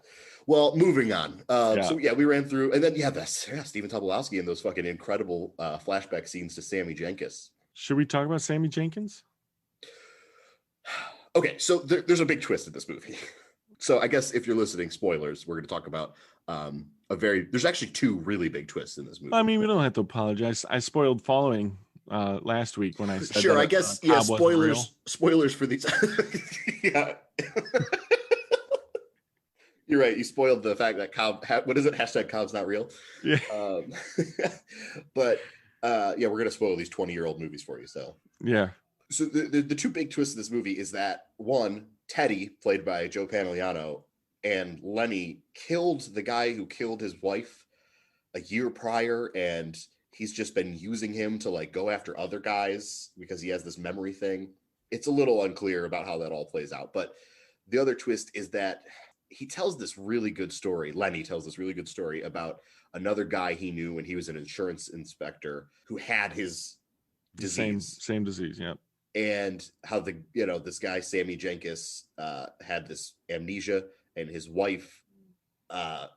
Speaker 1: Well, moving on. So we ran through, and then Stephen Tobolowsky and those fucking incredible flashback scenes to Sammy Jenkins.
Speaker 3: Should we talk about Sammy Jenkins?
Speaker 1: Okay, so there's a big twist in this movie. So I guess if you're listening, spoilers, we're going to talk about there's actually two really big twists in this movie.
Speaker 3: I mean, we don't have to apologize. I spoiled Following last week when I said
Speaker 1: sure, I guess, spoilers for these. Yeah. You're right. You spoiled the fact that Cobb, what is it? Hashtag Cobb's not real.
Speaker 3: Yeah.
Speaker 1: But we're going to spoil these 20-year-old movies for you. So,
Speaker 3: yeah.
Speaker 1: So the two big twists of this movie is that one, Teddy, played by Joe Pantoliano, and Lenny killed the guy who killed his wife a year prior, and he's just been using him to like go after other guys because he has this memory thing. It's a little unclear about how that all plays out. But the other twist is that he tells this really good story. Lenny tells this really good story about another guy he knew when he was an insurance inspector who had his disease.
Speaker 3: Same disease, yeah.
Speaker 1: And how this guy, Sammy Jenkins, had this amnesia, and his wife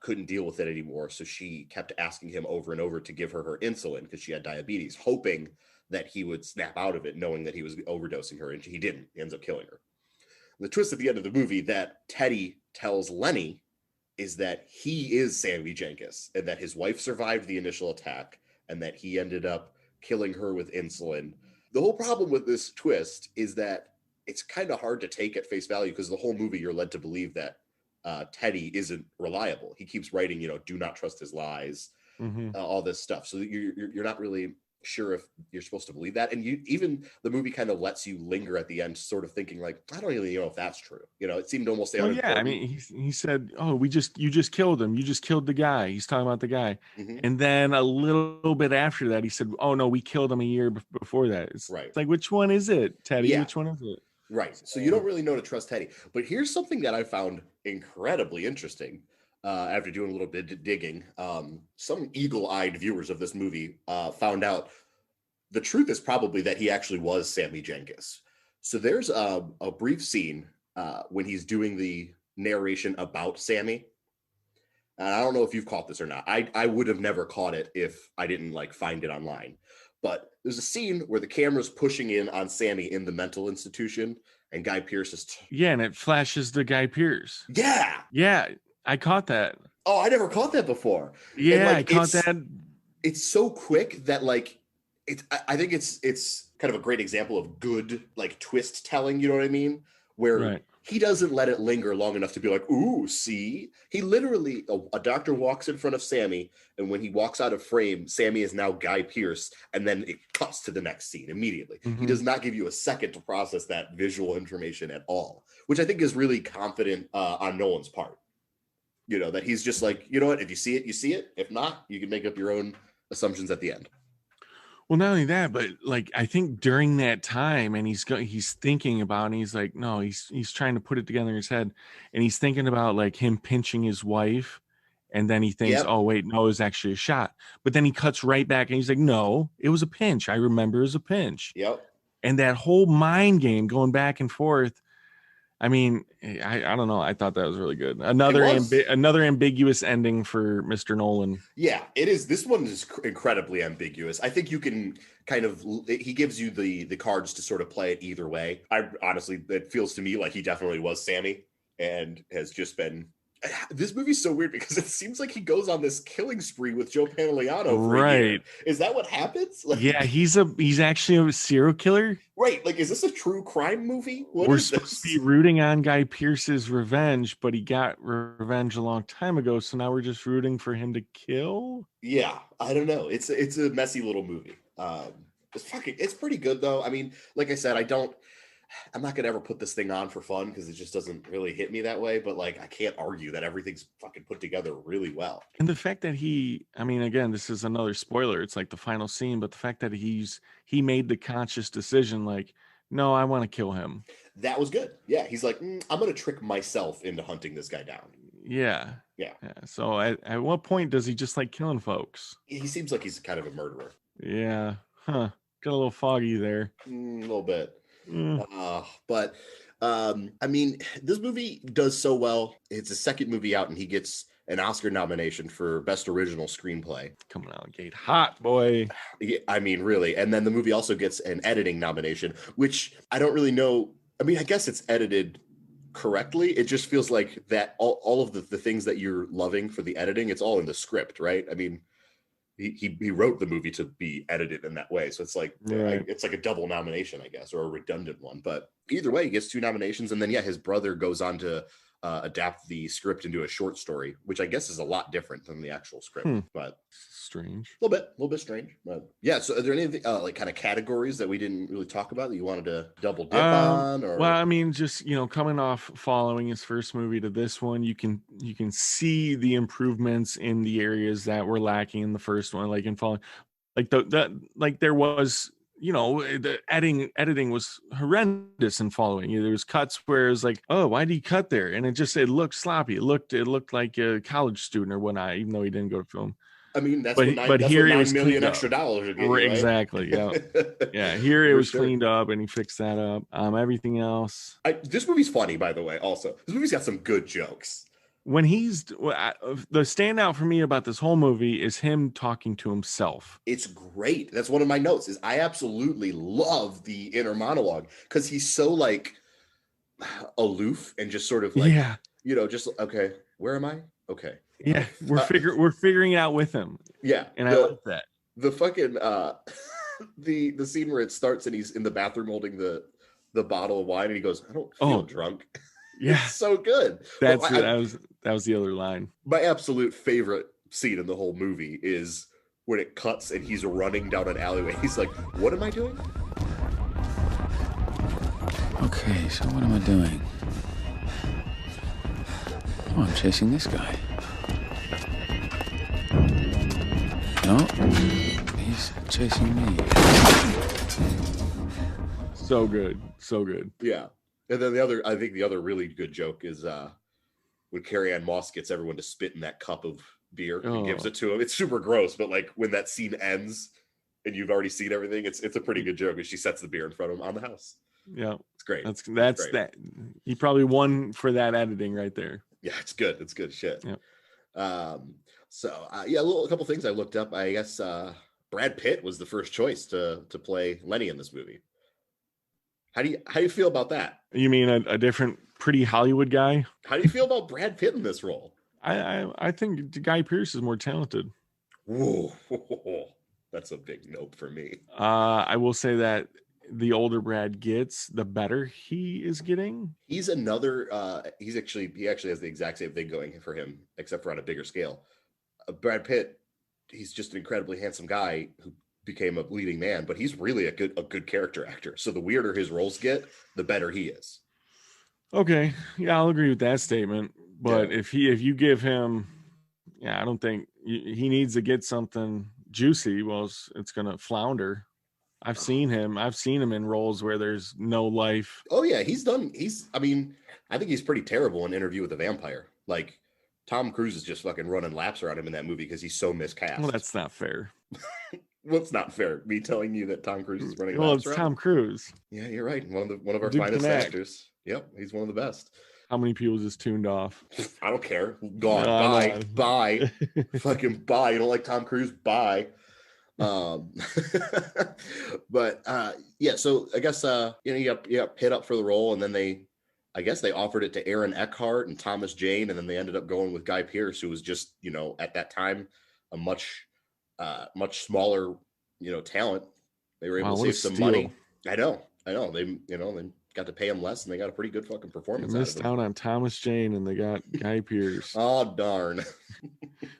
Speaker 1: couldn't deal with it anymore. So she kept asking him over and over to give her insulin because she had diabetes, hoping that he would snap out of it, knowing that he was overdosing her. And he didn't. He ends up killing her. The twist at the end of the movie that Teddy tells Lenny is that he is Sammy Jenkins, and that his wife survived the initial attack, and that he ended up killing her with insulin. The whole problem with this twist is that it's kind of hard to take at face value because the whole movie you're led to believe that Teddy isn't reliable. He keeps writing, do not trust his lies, all this stuff. So you're not really sure if you're supposed to believe that. And even the movie kind of lets you linger at the end, sort of thinking like, I don't really know if that's true. It seemed almost.
Speaker 3: Oh yeah, I mean, he said, "Oh, you just killed him. You just killed the guy." He's talking about the guy, and then a little bit after that, he said, "Oh no, we killed him a year before that." It's like, which one is it, Teddy? Yeah. Which one is it?
Speaker 1: Right. So you don't really know to trust Teddy. But here's something that I found incredibly interesting. After doing a little bit of digging, some eagle-eyed viewers of this movie found out the truth is probably that he actually was Sammy Jenkins. So there's a brief scene when he's doing the narration about Sammy. And I don't know if you've caught this or not. I would have never caught it if I didn't find it online. But there's a scene where the camera's pushing in on Sammy in the mental institution, and Guy Pearce is...
Speaker 3: and it flashes to Guy Pearce.
Speaker 1: Yeah.
Speaker 3: Yeah. I caught that.
Speaker 1: Oh, I never caught that before.
Speaker 3: Yeah, I caught that.
Speaker 1: It's so quick that I think it's kind of a great example of good twist telling. You know what I mean? Where he doesn't let it linger long enough to be like, ooh, see. He literally, a doctor walks in front of Sammy, and when he walks out of frame, Sammy is now Guy Pearce, and then it cuts to the next scene immediately. He does not give you a second to process that visual information at all, which I think is really confident on Nolan's part. That he's just like, you know what, if you see it, you see it. If not, you can make up your own assumptions at the end.
Speaker 3: Well, not only that, but I think during that time, and he's thinking about, and he's like, no, he's trying to put it together in his head, and he's thinking about him pinching his wife, and then he thinks, oh wait, no, it was actually a shot. But then he cuts right back, and he's like, no, it was a pinch. I remember it was a pinch.
Speaker 1: Yep.
Speaker 3: And that whole mind game going back and forth. I mean, I don't know. I thought that was really good. Another ambiguous ending for Mr. Nolan.
Speaker 1: Yeah, it is. This one is incredibly ambiguous. I think you can he gives you the cards to sort of play it either way. I honestly, it feels to me like he definitely was Sammy. and has just been. This movie's so weird because it seems like he goes on this killing spree with Joe Pantoliano for a year. Is that what happens?
Speaker 3: Like, yeah, he's actually a serial killer.
Speaker 1: Right. Like, is this a true crime movie?
Speaker 3: We're supposed to be rooting on Guy Pearce's revenge, but he got revenge a long time ago, so now we're just rooting for him to kill?
Speaker 1: Yeah, I don't know. It's a messy little movie. It's pretty good though. I mean, like I said, I'm not gonna ever put this thing on for fun because it just doesn't really hit me that way. But like, I can't argue that everything's fucking put together really well.
Speaker 3: And the fact that again, this is another spoiler. It's like the final scene, but the fact that he made the conscious decision, like, no, I want to kill him.
Speaker 1: That was good. Yeah, he's like, I'm gonna trick myself into hunting this guy down.
Speaker 3: Yeah. So at what point does he just like killing folks?
Speaker 1: He seems like he's kind of a murderer.
Speaker 3: Yeah. Got a little foggy there.
Speaker 1: A little bit. But I mean, this movie does so well. It's a second movie out, and he gets an Oscar nomination for Best Original Screenplay.
Speaker 3: Coming out gate hot, boy.
Speaker 1: Yeah, I mean, really. And then the movie also gets an editing nomination, which I don't really know. I mean, I guess it's edited correctly. It just feels like that all of the things that you're loving for the editing, it's all in the script, right? I mean, he wrote the movie to be edited in that way, so it's like it's like a double nomination, I guess, or a redundant one. But either way, he gets 2 nominations, and then his brother goes on to adapt the script into a short story, which I guess is a lot different than the actual script. But
Speaker 3: strange,
Speaker 1: a little bit strange. But yeah, so are there anything like kind of categories that we didn't really talk about that you wanted to double dip on? Or
Speaker 3: well, I mean, just coming off following his first movie to this one, you can see the improvements in the areas that were lacking in the first one, like in following, like there was. The editing was horrendous in following. There was cuts where it was like, oh, why did he cut there? And it looked sloppy. It looked like a college student or whatnot, even though he didn't go to film.
Speaker 1: I mean, that's what $9 million extra dollars are getting, right?
Speaker 3: Exactly. Yeah. Yeah. Here it was cleaned up, and he fixed that up. Everything else.
Speaker 1: This movie's funny, by the way. Also, this movie's got some good jokes.
Speaker 3: When the standout for me about this whole movie is him talking to himself.
Speaker 1: It's great. That's one of my notes. Is I absolutely love the inner monologue because he's so like aloof and just sort of like, just okay. Where am I? Okay.
Speaker 3: Yeah, we're figuring it out with him.
Speaker 1: Yeah,
Speaker 3: and I like that.
Speaker 1: The fucking the scene where it starts and he's in the bathroom holding the bottle of wine and he goes, I don't feel drunk.
Speaker 3: Yeah,
Speaker 1: it's so good.
Speaker 3: That was the other line.
Speaker 1: My absolute favorite scene in the whole movie is when it cuts and he's running down an alleyway. He's like, what am I doing?
Speaker 2: Okay, so what am I doing? Oh, I'm chasing this guy. No, he's chasing me.
Speaker 3: So good.
Speaker 1: Yeah. And then I think the other really good joke is when Carrie-Anne Moss gets everyone to spit in that cup of beer and gives it to him. It's super gross, but like when that scene ends and you've already seen everything, it's a pretty good joke. And she sets the beer in front of him on the house.
Speaker 3: Yeah,
Speaker 1: it's great.
Speaker 3: That's great. That. He probably won for that editing right there.
Speaker 1: Yeah, it's good. It's good shit.
Speaker 3: Yeah.
Speaker 1: A couple things I looked up. I guess Brad Pitt was the first choice to play Lenny in this movie. How do you feel about that?
Speaker 3: You mean a different pretty Hollywood guy?
Speaker 1: How do you feel about Brad Pitt in this role?
Speaker 3: I think Guy Pearce is more talented.
Speaker 1: Whoa, that's a big nope for me.
Speaker 3: I will say that the older Brad gets, the better he is getting.
Speaker 1: He's another. He actually has the exact same thing going for him, except for on a bigger scale. Brad Pitt, he's just an incredibly handsome guy who became a leading man, but he's really a good character actor. So the weirder his roles get, the better he is.
Speaker 3: Okay, yeah, I'll agree with that statement. But if you give him, I don't think he needs to get something juicy. Well, it's gonna flounder. I've seen him in roles where there's no life.
Speaker 1: Oh yeah, I think he's pretty terrible in Interview with the Vampire. Like Tom Cruise is just fucking running laps around him in that movie because he's so miscast.
Speaker 3: Well, that's not fair.
Speaker 1: What's not fair? Me telling you that Tom Cruise is running laps around?
Speaker 3: Well, it's Tom Cruise.
Speaker 1: Yeah, you're right. One of our finest actors. Yep, he's one of the best.
Speaker 3: How many people just tuned off?
Speaker 1: I don't care. Gone. Bye. Fucking bye. You don't like Tom Cruise? Bye. But so I guess you got Pitt up for the role, and then they I guess they offered it to Aaron Eckhart and Thomas Jane, and then they ended up going with Guy Pearce, who was just, at that time, a much smaller, talent. They were able to save some money. I know. They got to pay him less, and they got a pretty good fucking performance.
Speaker 3: They missed out on Thomas Jane, and they got Guy Pearce.
Speaker 1: Oh, darn.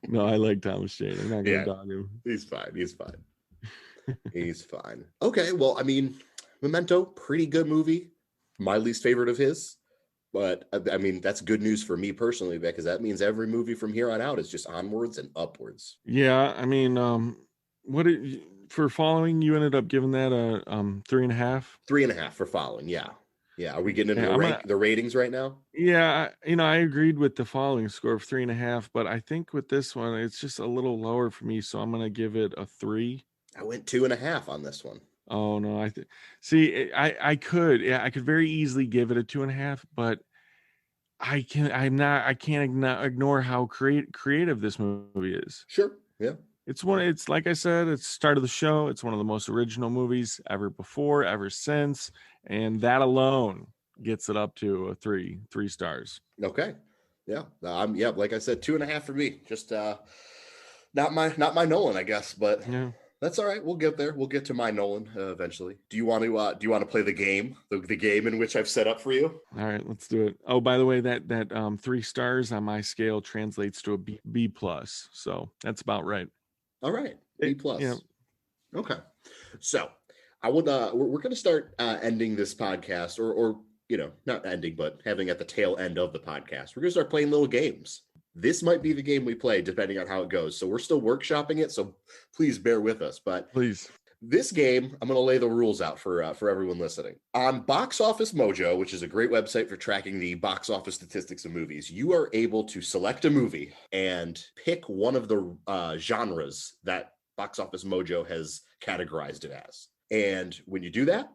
Speaker 3: No, I like Thomas Jane. I'm not going to dog him.
Speaker 1: He's fine. He's fine. Okay, well, I mean, Memento, pretty good movie. My least favorite of his. But, I mean, that's good news for me personally, because that means every movie from here on out is just onwards and upwards.
Speaker 3: Yeah, I mean, for Following, you ended up giving that a 3.5?
Speaker 1: 3.5 for Following, yeah. Yeah, are we getting into the ratings right now?
Speaker 3: Yeah, I agreed with the Following score of 3.5, but I think with this one, it's just a little lower for me, so I'm going to give it a 3.
Speaker 1: I went 2.5 on this one.
Speaker 3: Oh no, I could very easily give it a 2.5, but I can't ignore how creative this movie is.
Speaker 1: Sure. Yeah.
Speaker 3: It's like I said, it's the start of the show. It's one of the most original movies ever before, ever since. And that alone gets it up to a 3 stars.
Speaker 1: Okay. Yeah. Like I said, 2.5 for me. Just not my Nolan, I guess, but yeah. That's all right. We'll get there. We'll get to my Nolan eventually. Do you want to play the game? The game in which I've set up for you?
Speaker 3: All right, let's do it. Oh, by the way, that 3 stars on my scale translates to a B plus. So that's about right.
Speaker 1: All right. B plus. Yeah. Okay. So I would we're going to start ending this podcast or not ending, but having at the tail end of the podcast. We're going to start playing little games. This might be the game we play depending on how it goes. So we're still workshopping it. So please bear with us. But
Speaker 3: please,
Speaker 1: this game, I'm going to lay the rules out for everyone listening. On Box Office Mojo, which is a great website for tracking the box office statistics of movies, you are able to select a movie and pick one of the genres that Box Office Mojo has categorized it as. And when you do that,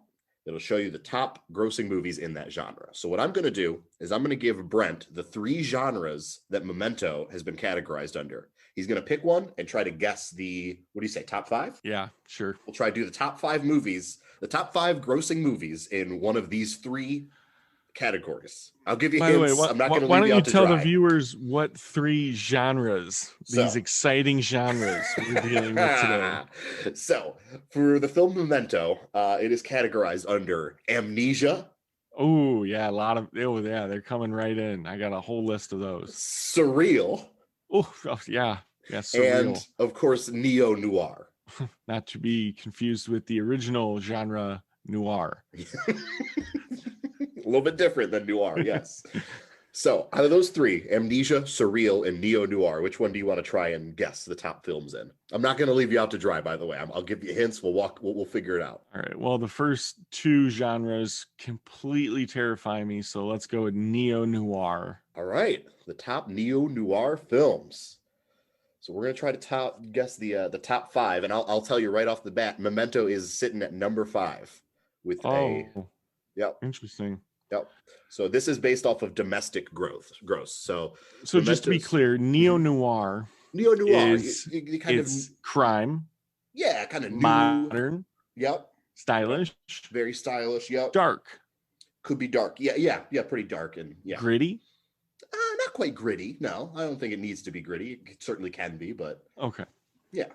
Speaker 1: it'll show you the top grossing movies in that genre. So what I'm going to do is I'm going to give Brent the 3 genres that Memento has been categorized under. He's going to pick one and try to guess top 5?
Speaker 3: Yeah, sure.
Speaker 1: We'll try to do the top 5 movies, the top 5 grossing movies in one of these 3 categories. I'll give you hints. By the way, I'm not going to leave you out to dry.
Speaker 3: Why don't you tell the viewers what 3 genres, these exciting genres we're dealing with today?
Speaker 1: So, for the film Memento, it is categorized under amnesia.
Speaker 3: Oh, yeah, they're coming right in. I got a whole list of those.
Speaker 1: Surreal.
Speaker 3: Oh, yeah, surreal.
Speaker 1: And, of course, neo-noir.
Speaker 3: Not to be confused with the original genre, noir.
Speaker 1: A little bit different than noir, yes. So, out of those 3, amnesia, surreal, and neo-noir, which one do you want to try and guess the top films in? I'm not going to leave you out to dry, by the way. I'll give you hints. We'll figure it out.
Speaker 3: All right. Well, the first 2 genres completely terrify me, so let's go with neo-noir.
Speaker 1: All right. The top neo-noir films. So we're going to try to guess the top 5, and I'll tell you right off the bat, Memento is sitting at number 5 with Yep.
Speaker 3: Interesting.
Speaker 1: Yep. So this is based off of domestic gross. So
Speaker 3: just to be clear, neo-noir is kind of crime.
Speaker 1: Yeah, kind of
Speaker 3: modern.
Speaker 1: Yep.
Speaker 3: Stylish.
Speaker 1: Very stylish. Yep.
Speaker 3: Dark.
Speaker 1: Could be dark. Yeah. Pretty dark and
Speaker 3: gritty.
Speaker 1: Not quite gritty. No, I don't think it needs to be gritty. It certainly can be, but
Speaker 3: okay.
Speaker 1: Yeah.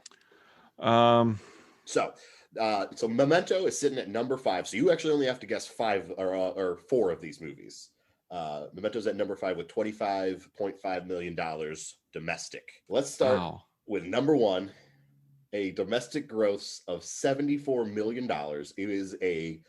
Speaker 1: So Memento is sitting at number 5. So you actually only have to guess 5 or 4 of these movies. Memento's at number 5 with $25.5 million domestic. Let's start with number 1, a domestic gross of $74 million. It is a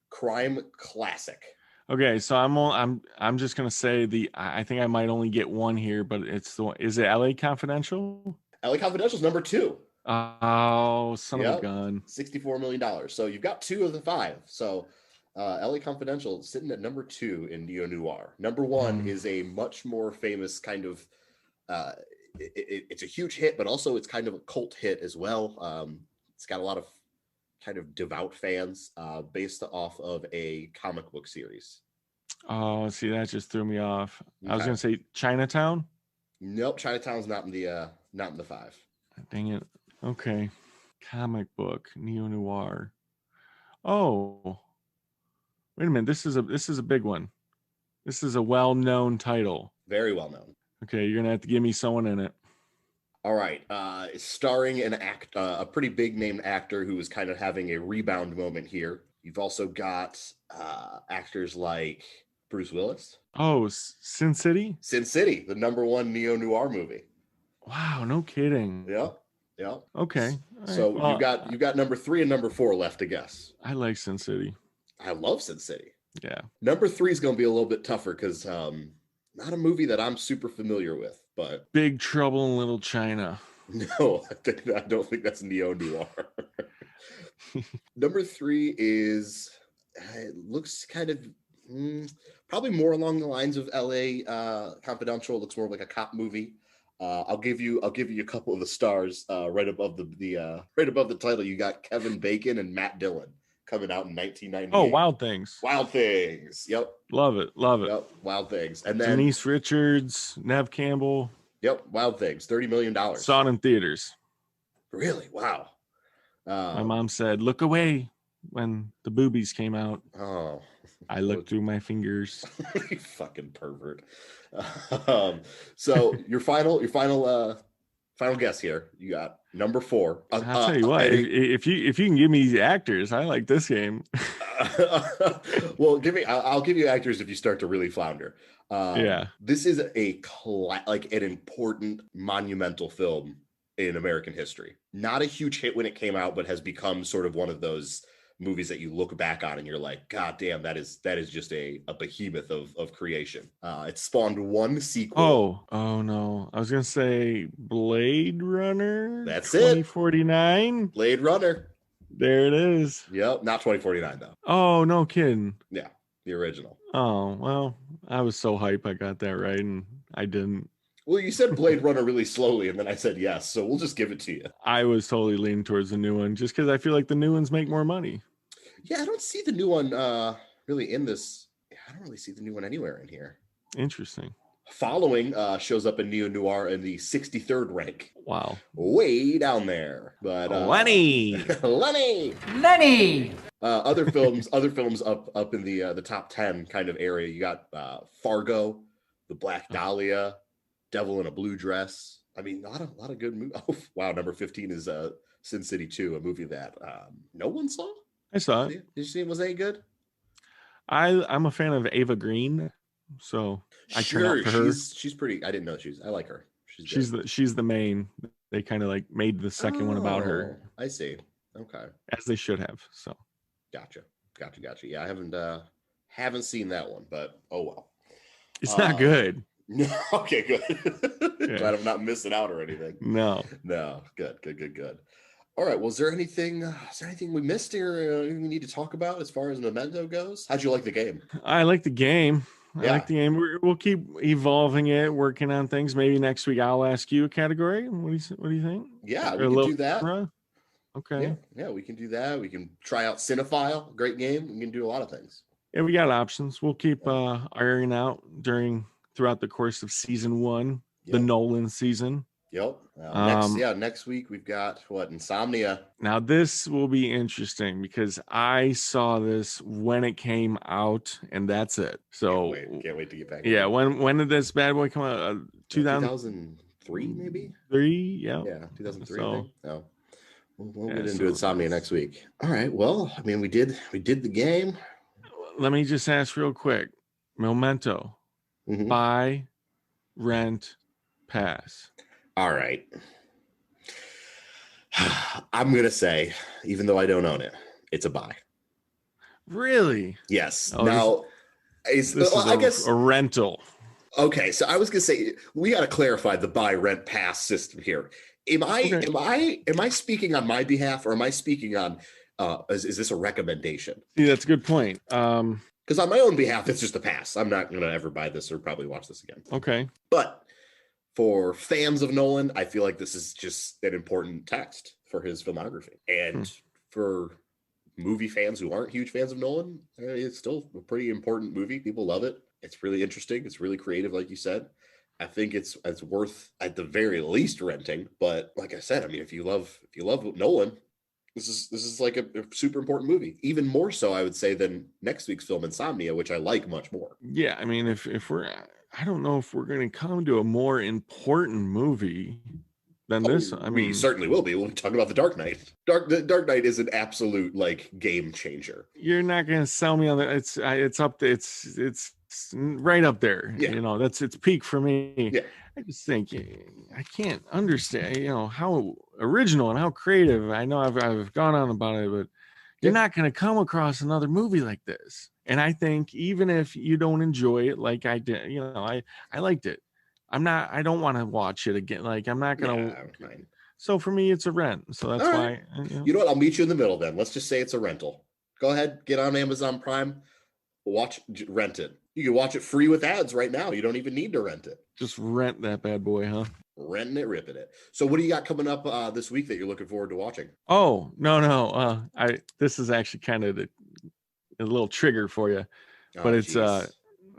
Speaker 1: crime classic.
Speaker 3: Okay, so I'm just gonna say I think I might only get one here, but it's the one. Is it LA Confidential?
Speaker 1: LA Confidential is number 2.
Speaker 3: Oh, son of a gun.
Speaker 1: $64 million. So you've got 2 of the 5. So LA Confidential sitting at number 2 in neo-noir. Number 1 is a much more famous kind of, it's a huge hit, but also it's kind of a cult hit as well. It's got a lot of kind of devout fans based off of a comic book series.
Speaker 3: Oh, see, that just threw me off. Okay. I was going to say Chinatown.
Speaker 1: Nope. Chinatown's not in the 5.
Speaker 3: Dang it. Okay. Comic book, neo-noir. Oh, wait a minute. This is a big one. This is a well-known title.
Speaker 1: Very well known.
Speaker 3: Okay, you're gonna have to give me someone in it.
Speaker 1: All right. Starring a pretty big named actor who is kind of having a rebound moment here. You've also got actors like Bruce Willis.
Speaker 3: Oh, Sin City?
Speaker 1: Sin City, the #1 neo-noir movie.
Speaker 3: Wow, no kidding.
Speaker 1: Yep. Yep.
Speaker 3: Okay.
Speaker 1: So well, you've got #3 and #4 left to guess.
Speaker 3: I like Sin City.
Speaker 1: I love Sin City.
Speaker 3: Yeah.
Speaker 1: #3 is going to be a little bit tougher because not a movie that I'm super familiar with, but
Speaker 3: Big Trouble in Little China.
Speaker 1: No, I don't think that's neo-noir. #3 is it looks kind of probably more along the lines of LA Confidential. It looks more like a cop movie. I'll give you a couple of the stars right above the title. You got Kevin Bacon and Matt Dillon coming out in 1998.
Speaker 3: Oh, Wild Things.
Speaker 1: Wild Things. Yep.
Speaker 3: Love it.
Speaker 1: Yep. Wild Things. And then
Speaker 3: Denise Richards, Nev Campbell.
Speaker 1: Yep. Wild Things. $30 million.
Speaker 3: Saw it in theaters.
Speaker 1: Really? Wow.
Speaker 3: My mom said, "Look away," when the boobies came out.
Speaker 1: Oh.
Speaker 3: I looked through my fingers.
Speaker 1: You fucking pervert. So your final guess here. You got #4.
Speaker 3: I'll tell you what. If you can give me actors, I like this game.
Speaker 1: Well, I'll give you actors if you start to really flounder.
Speaker 3: Yeah.
Speaker 1: This is an important monumental film in American history. Not a huge hit when it came out, but has become sort of one of those movies that you look back on and you're like, God damn, that is just a behemoth of creation. It spawned one sequel.
Speaker 3: Oh no. I was gonna say Blade Runner.
Speaker 1: That's
Speaker 3: 2049.
Speaker 1: Blade Runner.
Speaker 3: There it is.
Speaker 1: Yep, not 2049 though.
Speaker 3: Oh, no kidding.
Speaker 1: Yeah, the original.
Speaker 3: Oh, well, I was so hype I got that right and I didn't.
Speaker 1: Well, you said Blade Runner really slowly, and then I said yes, so we'll just give it to you.
Speaker 3: I was totally leaning towards the new one, just because I feel like the new ones make more money.
Speaker 1: Yeah, I don't see the new one really in this. I don't really see the new one anywhere in here.
Speaker 3: Interesting.
Speaker 1: Following shows up in neo-noir in the 63rd rank.
Speaker 3: Wow.
Speaker 1: Way down there. But
Speaker 3: Lenny!
Speaker 5: Lenny!
Speaker 1: Other films up in the top 10 kind of area. You got Fargo, The Black Dahlia, Devil in a Blue Dress. I mean, a lot of good movies. Oh, wow, #15 is Sin City 2, a movie that no one saw.
Speaker 3: I saw it.
Speaker 1: Did you see it? Was any good?
Speaker 3: I'm a fan of Ava Green, so I
Speaker 1: sure,
Speaker 3: turn out for her.
Speaker 1: She's pretty. I didn't know I like her.
Speaker 3: She's the main. They kind of like made the second one about her.
Speaker 1: I see. Okay.
Speaker 3: As they should have. So.
Speaker 1: Gotcha. Yeah, I haven't seen that one, but oh well.
Speaker 3: It's not good.
Speaker 1: No. Okay, good.
Speaker 3: Yeah.
Speaker 1: Glad I'm not missing out or anything.
Speaker 3: No.
Speaker 1: Good. All right. Well, is there anything we missed here? We need to talk about as far as Memento goes? How'd you like the game?
Speaker 3: I like the game. We'll keep evolving it, working on things. Maybe next week I'll ask you a category. What do you think?
Speaker 1: Yeah, we can do that.
Speaker 3: Okay.
Speaker 1: Yeah, we can do that. We can try out Cinephile. Great game. We can do a lot of things.
Speaker 3: Yeah, we got options. We'll keep ironing out throughout the course of season 1, the Nolan season.
Speaker 1: Yep. Next week we've got Insomnia. Now
Speaker 3: this will be interesting because I saw this when it came out, and that's it. So
Speaker 1: can't wait to get back.
Speaker 3: Yeah. When did this bad boy come out?
Speaker 1: 2003, maybe.
Speaker 3: 3. Yeah.
Speaker 1: Yeah. 2003. So, no. We'll get into Insomnia next week. All right. Well, I mean, we did the game.
Speaker 3: Let me just ask real quick. Memento.
Speaker 1: Mm-hmm.
Speaker 3: Buy, rent, pass.
Speaker 1: All right. I'm going to say, even though I don't own it, it's a buy.
Speaker 3: Really?
Speaker 1: Yes.
Speaker 3: Oh,
Speaker 1: now,
Speaker 3: I guess a rental.
Speaker 1: Okay. So I was going to say, we got to clarify the buy, rent, pass system here. Am I speaking on my behalf, or am I speaking on, is this a recommendation?
Speaker 3: See, that's a good point.
Speaker 1: Because on my own behalf, it's just a pass. I'm not going to ever buy this or probably watch this again.
Speaker 3: Okay.
Speaker 1: But for fans of Nolan, I feel like this is just an important text for his filmography. And for movie fans who aren't huge fans of Nolan, it's still a pretty important movie. People love it. It's really interesting. It's really creative, like you said. I think it's worth, at the very least, renting. But like I said, I mean, if you love Nolan, This is like a super important movie, even more so, I would say, than next week's film, Insomnia, which I like much more.
Speaker 3: Yeah, I mean, if we're, I don't know if we're going to come to a more important movie than this. I mean,
Speaker 1: we certainly will be. We'll talk about The Dark Knight. The Dark Knight is an absolute like game changer.
Speaker 3: You're not going to sell me on that. It's up to it's right up there.
Speaker 1: Yeah.
Speaker 3: You know, it's peak for me.
Speaker 1: Yeah.
Speaker 3: I just think I can't understand, you know, how original and how creative. I know I've gone on about it, but you're not going to come across another movie like this. And I think even if you don't enjoy it like I did, you know, I liked it. I don't want to watch it again. Like, I'm not going to. So for me, it's a rent. So that's why.
Speaker 1: You know what? I'll meet you in the middle then. Let's just say it's a rental. Go ahead, get on Amazon Prime, rent it. You can watch it free with ads right now. You don't even need to rent it.
Speaker 3: Just rent that bad boy, huh?
Speaker 1: Renting it, ripping it. So what do you got coming up this week that you're looking forward to watching?
Speaker 3: Oh, no. This is actually kind of a little trigger for you. But it's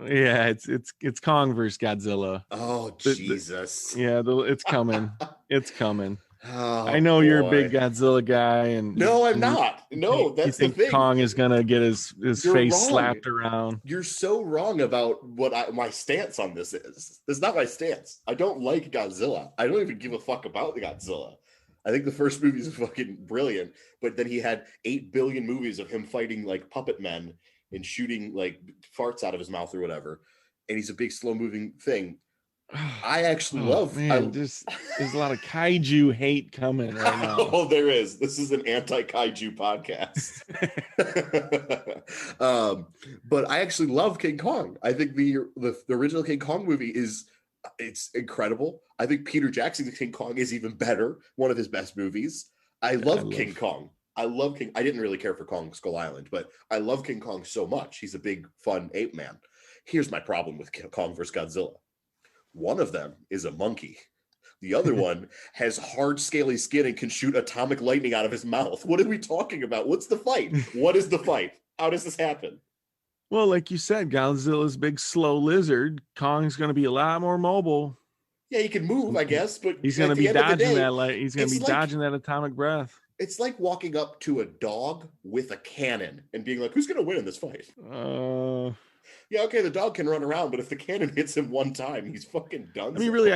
Speaker 3: it's Kong versus Godzilla.
Speaker 1: Oh, Jesus.
Speaker 3: It's coming. It's coming.
Speaker 1: Oh,
Speaker 3: I know you're a big Godzilla guy, and
Speaker 1: no, I'm not. No, that's the thing.
Speaker 3: Kong is gonna get his face slapped around.
Speaker 1: You're so wrong about what my stance on this is. This is not my stance. I don't like Godzilla. I don't even give a fuck about the Godzilla. I think the first movie is fucking brilliant, but then he had 8 billion movies of him fighting like puppet men and shooting like farts out of his mouth or whatever, and he's a big slow moving thing. I actually love.
Speaker 3: There's a lot of kaiju hate coming right now.
Speaker 1: Oh, there is. This is an anti-kaiju podcast. But I actually love King Kong. I think the original King Kong movie it's incredible. I think Peter Jackson's King Kong is even better. One of his best movies. I love King Kong. I love King. I didn't really care for Kong Skull Island, but I love King Kong so much. He's a big, fun ape man. Here's my problem with Kong vs. Godzilla. One of them is a monkey. The other one has hard, scaly skin and can shoot atomic lightning out of his mouth. What are we talking about? What's the fight? What is the fight? How does this happen?
Speaker 3: Well, like you said, Godzilla's big, slow lizard. Kong's going to be a lot more mobile.
Speaker 1: Yeah, he can move, I guess, but
Speaker 3: he's going to be dodging that. He's going to be dodging that atomic breath.
Speaker 1: It's like walking up to a dog with a cannon and being like, "Who's going to win in this fight?" Yeah, okay, the dog can run around, but if the cannon hits him one time, he's fucking done.
Speaker 3: I mean, really,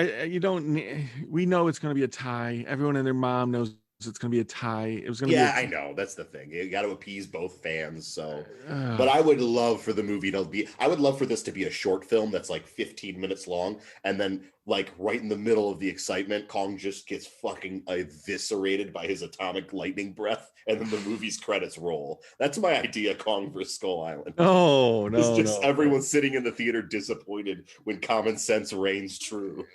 Speaker 3: we know it's going to be a tie. Everyone and their mom knows it's going to be a tie. It was going to be.
Speaker 1: Yeah, I know. That's the thing. You got to appease both fans. So, but I would love for the movie to be. I would love for this to be a short film that's like 15 minutes long, and then like right in the middle of the excitement, Kong just gets fucking eviscerated by his atomic lightning breath, and then the movie's credits roll. That's my idea. Kong vs. Skull Island.
Speaker 3: Oh no!
Speaker 1: It's just everyone sitting in the theater disappointed when common sense reigns true.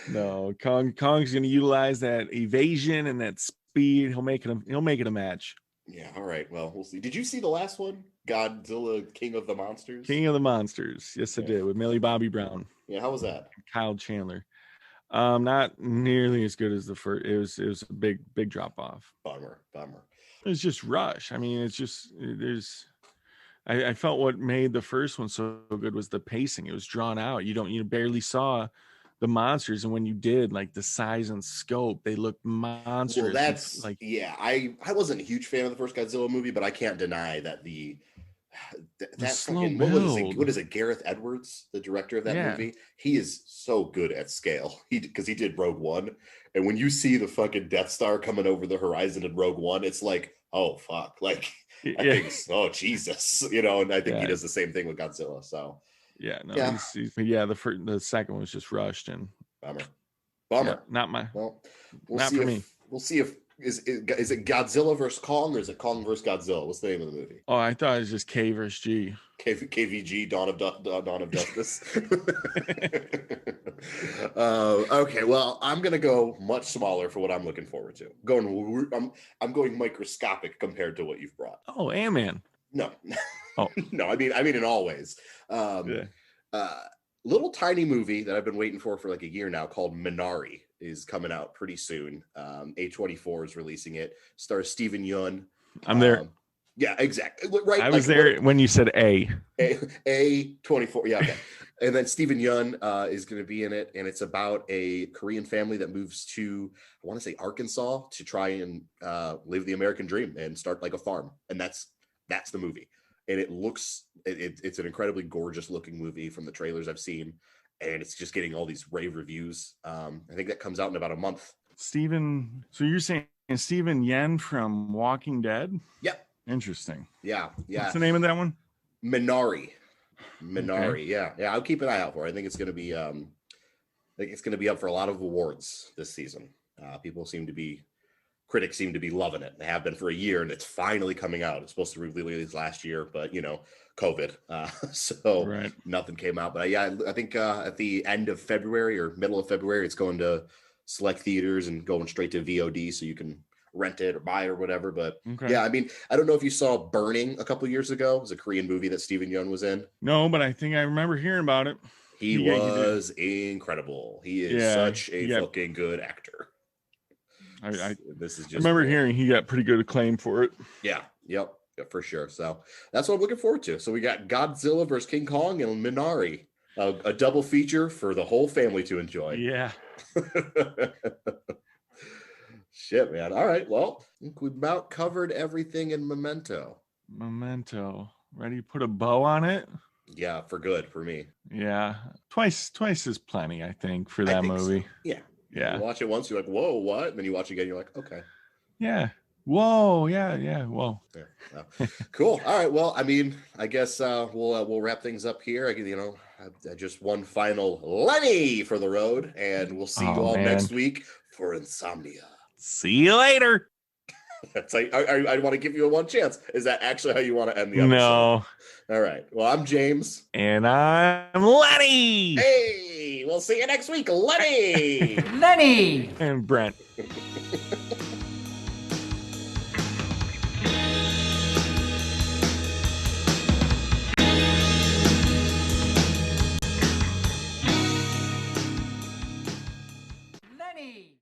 Speaker 3: No, Kong's going to utilize that evasion and that speed. He'll make it a match.
Speaker 1: Yeah, all right. Well, we'll see. Did you see the last one? Godzilla, King of the Monsters?
Speaker 3: King of the Monsters. Yes, I did, with Millie Bobby Brown.
Speaker 1: Yeah, how was that?
Speaker 3: Kyle Chandler. Not nearly as good as the first. It was a big drop off.
Speaker 1: Bummer.
Speaker 3: It was just rush. I mean, I felt what made the first one so good was the pacing. It was drawn out. You barely saw the monsters, and when you did, like the size and scope, they looked monstrous. Well,
Speaker 1: that's like, yeah, I wasn't a huge fan of the first Godzilla movie, but I can't deny that that's fucking, what is it, Gareth Edwards, the director of that movie? He is so good at scale. Because he did Rogue One, and when you see the fucking Death Star coming over the horizon in Rogue One, it's like, oh fuck, like I think, oh Jesus, and I think he does the same thing with Godzilla. So.
Speaker 3: Yeah, no, the second one was just rushed and
Speaker 1: bummer.
Speaker 3: Yeah, not my.
Speaker 1: Well,
Speaker 3: not for me.
Speaker 1: We'll see if is it Godzilla versus Kong, or is it Kong versus Godzilla? What's the name of the movie?
Speaker 3: Oh, I thought it was just K versus G.
Speaker 1: KVG, Dawn of Justice. Okay, well, I'm gonna go much smaller for what I'm looking forward to. I'm going microscopic compared to what you've brought.
Speaker 3: Oh, Ant-Man.
Speaker 1: No.
Speaker 3: Oh
Speaker 1: no, I mean in all ways. Little tiny movie that I've been waiting for like a year now called Minari is coming out pretty soon. A24 is releasing it. Stars Steven Yeun.
Speaker 3: I'm there.
Speaker 1: Yeah, exactly. Right.
Speaker 3: I was there when you said A24.
Speaker 1: Yeah, okay. And then Steven Yeun is going to be in it, and it's about a Korean family that moves to, I want to say, Arkansas to try and live the American dream and start like a farm. And that's the movie. And it looks, it's an incredibly gorgeous looking movie from the trailers I've seen, and it's just getting all these rave reviews. I think that comes out in about a month.
Speaker 3: So you're saying Steven Yeun from Walking Dead?
Speaker 1: Yep.
Speaker 3: Interesting.
Speaker 1: Yeah.
Speaker 3: What's the name of that one?
Speaker 1: Minari. Okay. Yeah. I'll keep an eye out for it. I think it's going to be up for a lot of awards this season. Critics seem to be loving it. They have been for a year, and it's finally coming out. It's supposed to release last year, but COVID, so right. Nothing came out. But yeah, I think at the end of February or middle of February, it's going to select theaters and going straight to VOD, so you can rent it or buy it or whatever. But yeah, I mean, I don't know if you saw Burning a couple years ago. It was a Korean movie that Steven Yeun was in.
Speaker 3: No, but I think I remember hearing about it.
Speaker 1: He was incredible. He is such a fucking good actor.
Speaker 3: I remember hearing he got pretty good acclaim for it.
Speaker 1: Yeah, for sure. So that's what I'm looking forward to. So we got Godzilla versus King Kong and Minari, a double feature for the whole family to enjoy.
Speaker 3: Yeah.
Speaker 1: Shit, man. All right. Well, I think we've about covered everything in Memento.
Speaker 3: Ready to put a bow on it?
Speaker 1: Yeah, for good for me.
Speaker 3: Yeah. Twice is plenty, I think, for that movie.
Speaker 1: So. Yeah.
Speaker 3: Yeah.
Speaker 1: You watch it once, you're like, whoa, what? And then you watch it again, you're like, okay.
Speaker 3: Yeah. Whoa. Yeah. Whoa.
Speaker 1: Yeah. Cool. All right. Well, I mean, I guess we'll wrap things up here. I just one final Lenny for the road, and we'll see you all next week for Insomnia.
Speaker 3: See you later.
Speaker 1: That's like, I want to give you a one chance. Is that actually how you want to end the episode?
Speaker 3: No.
Speaker 1: All right. Well, I'm James.
Speaker 3: And I'm Lenny.
Speaker 1: Hey, we'll see you next week, Lenny.
Speaker 5: Lenny.
Speaker 3: And Brent.
Speaker 5: Lenny.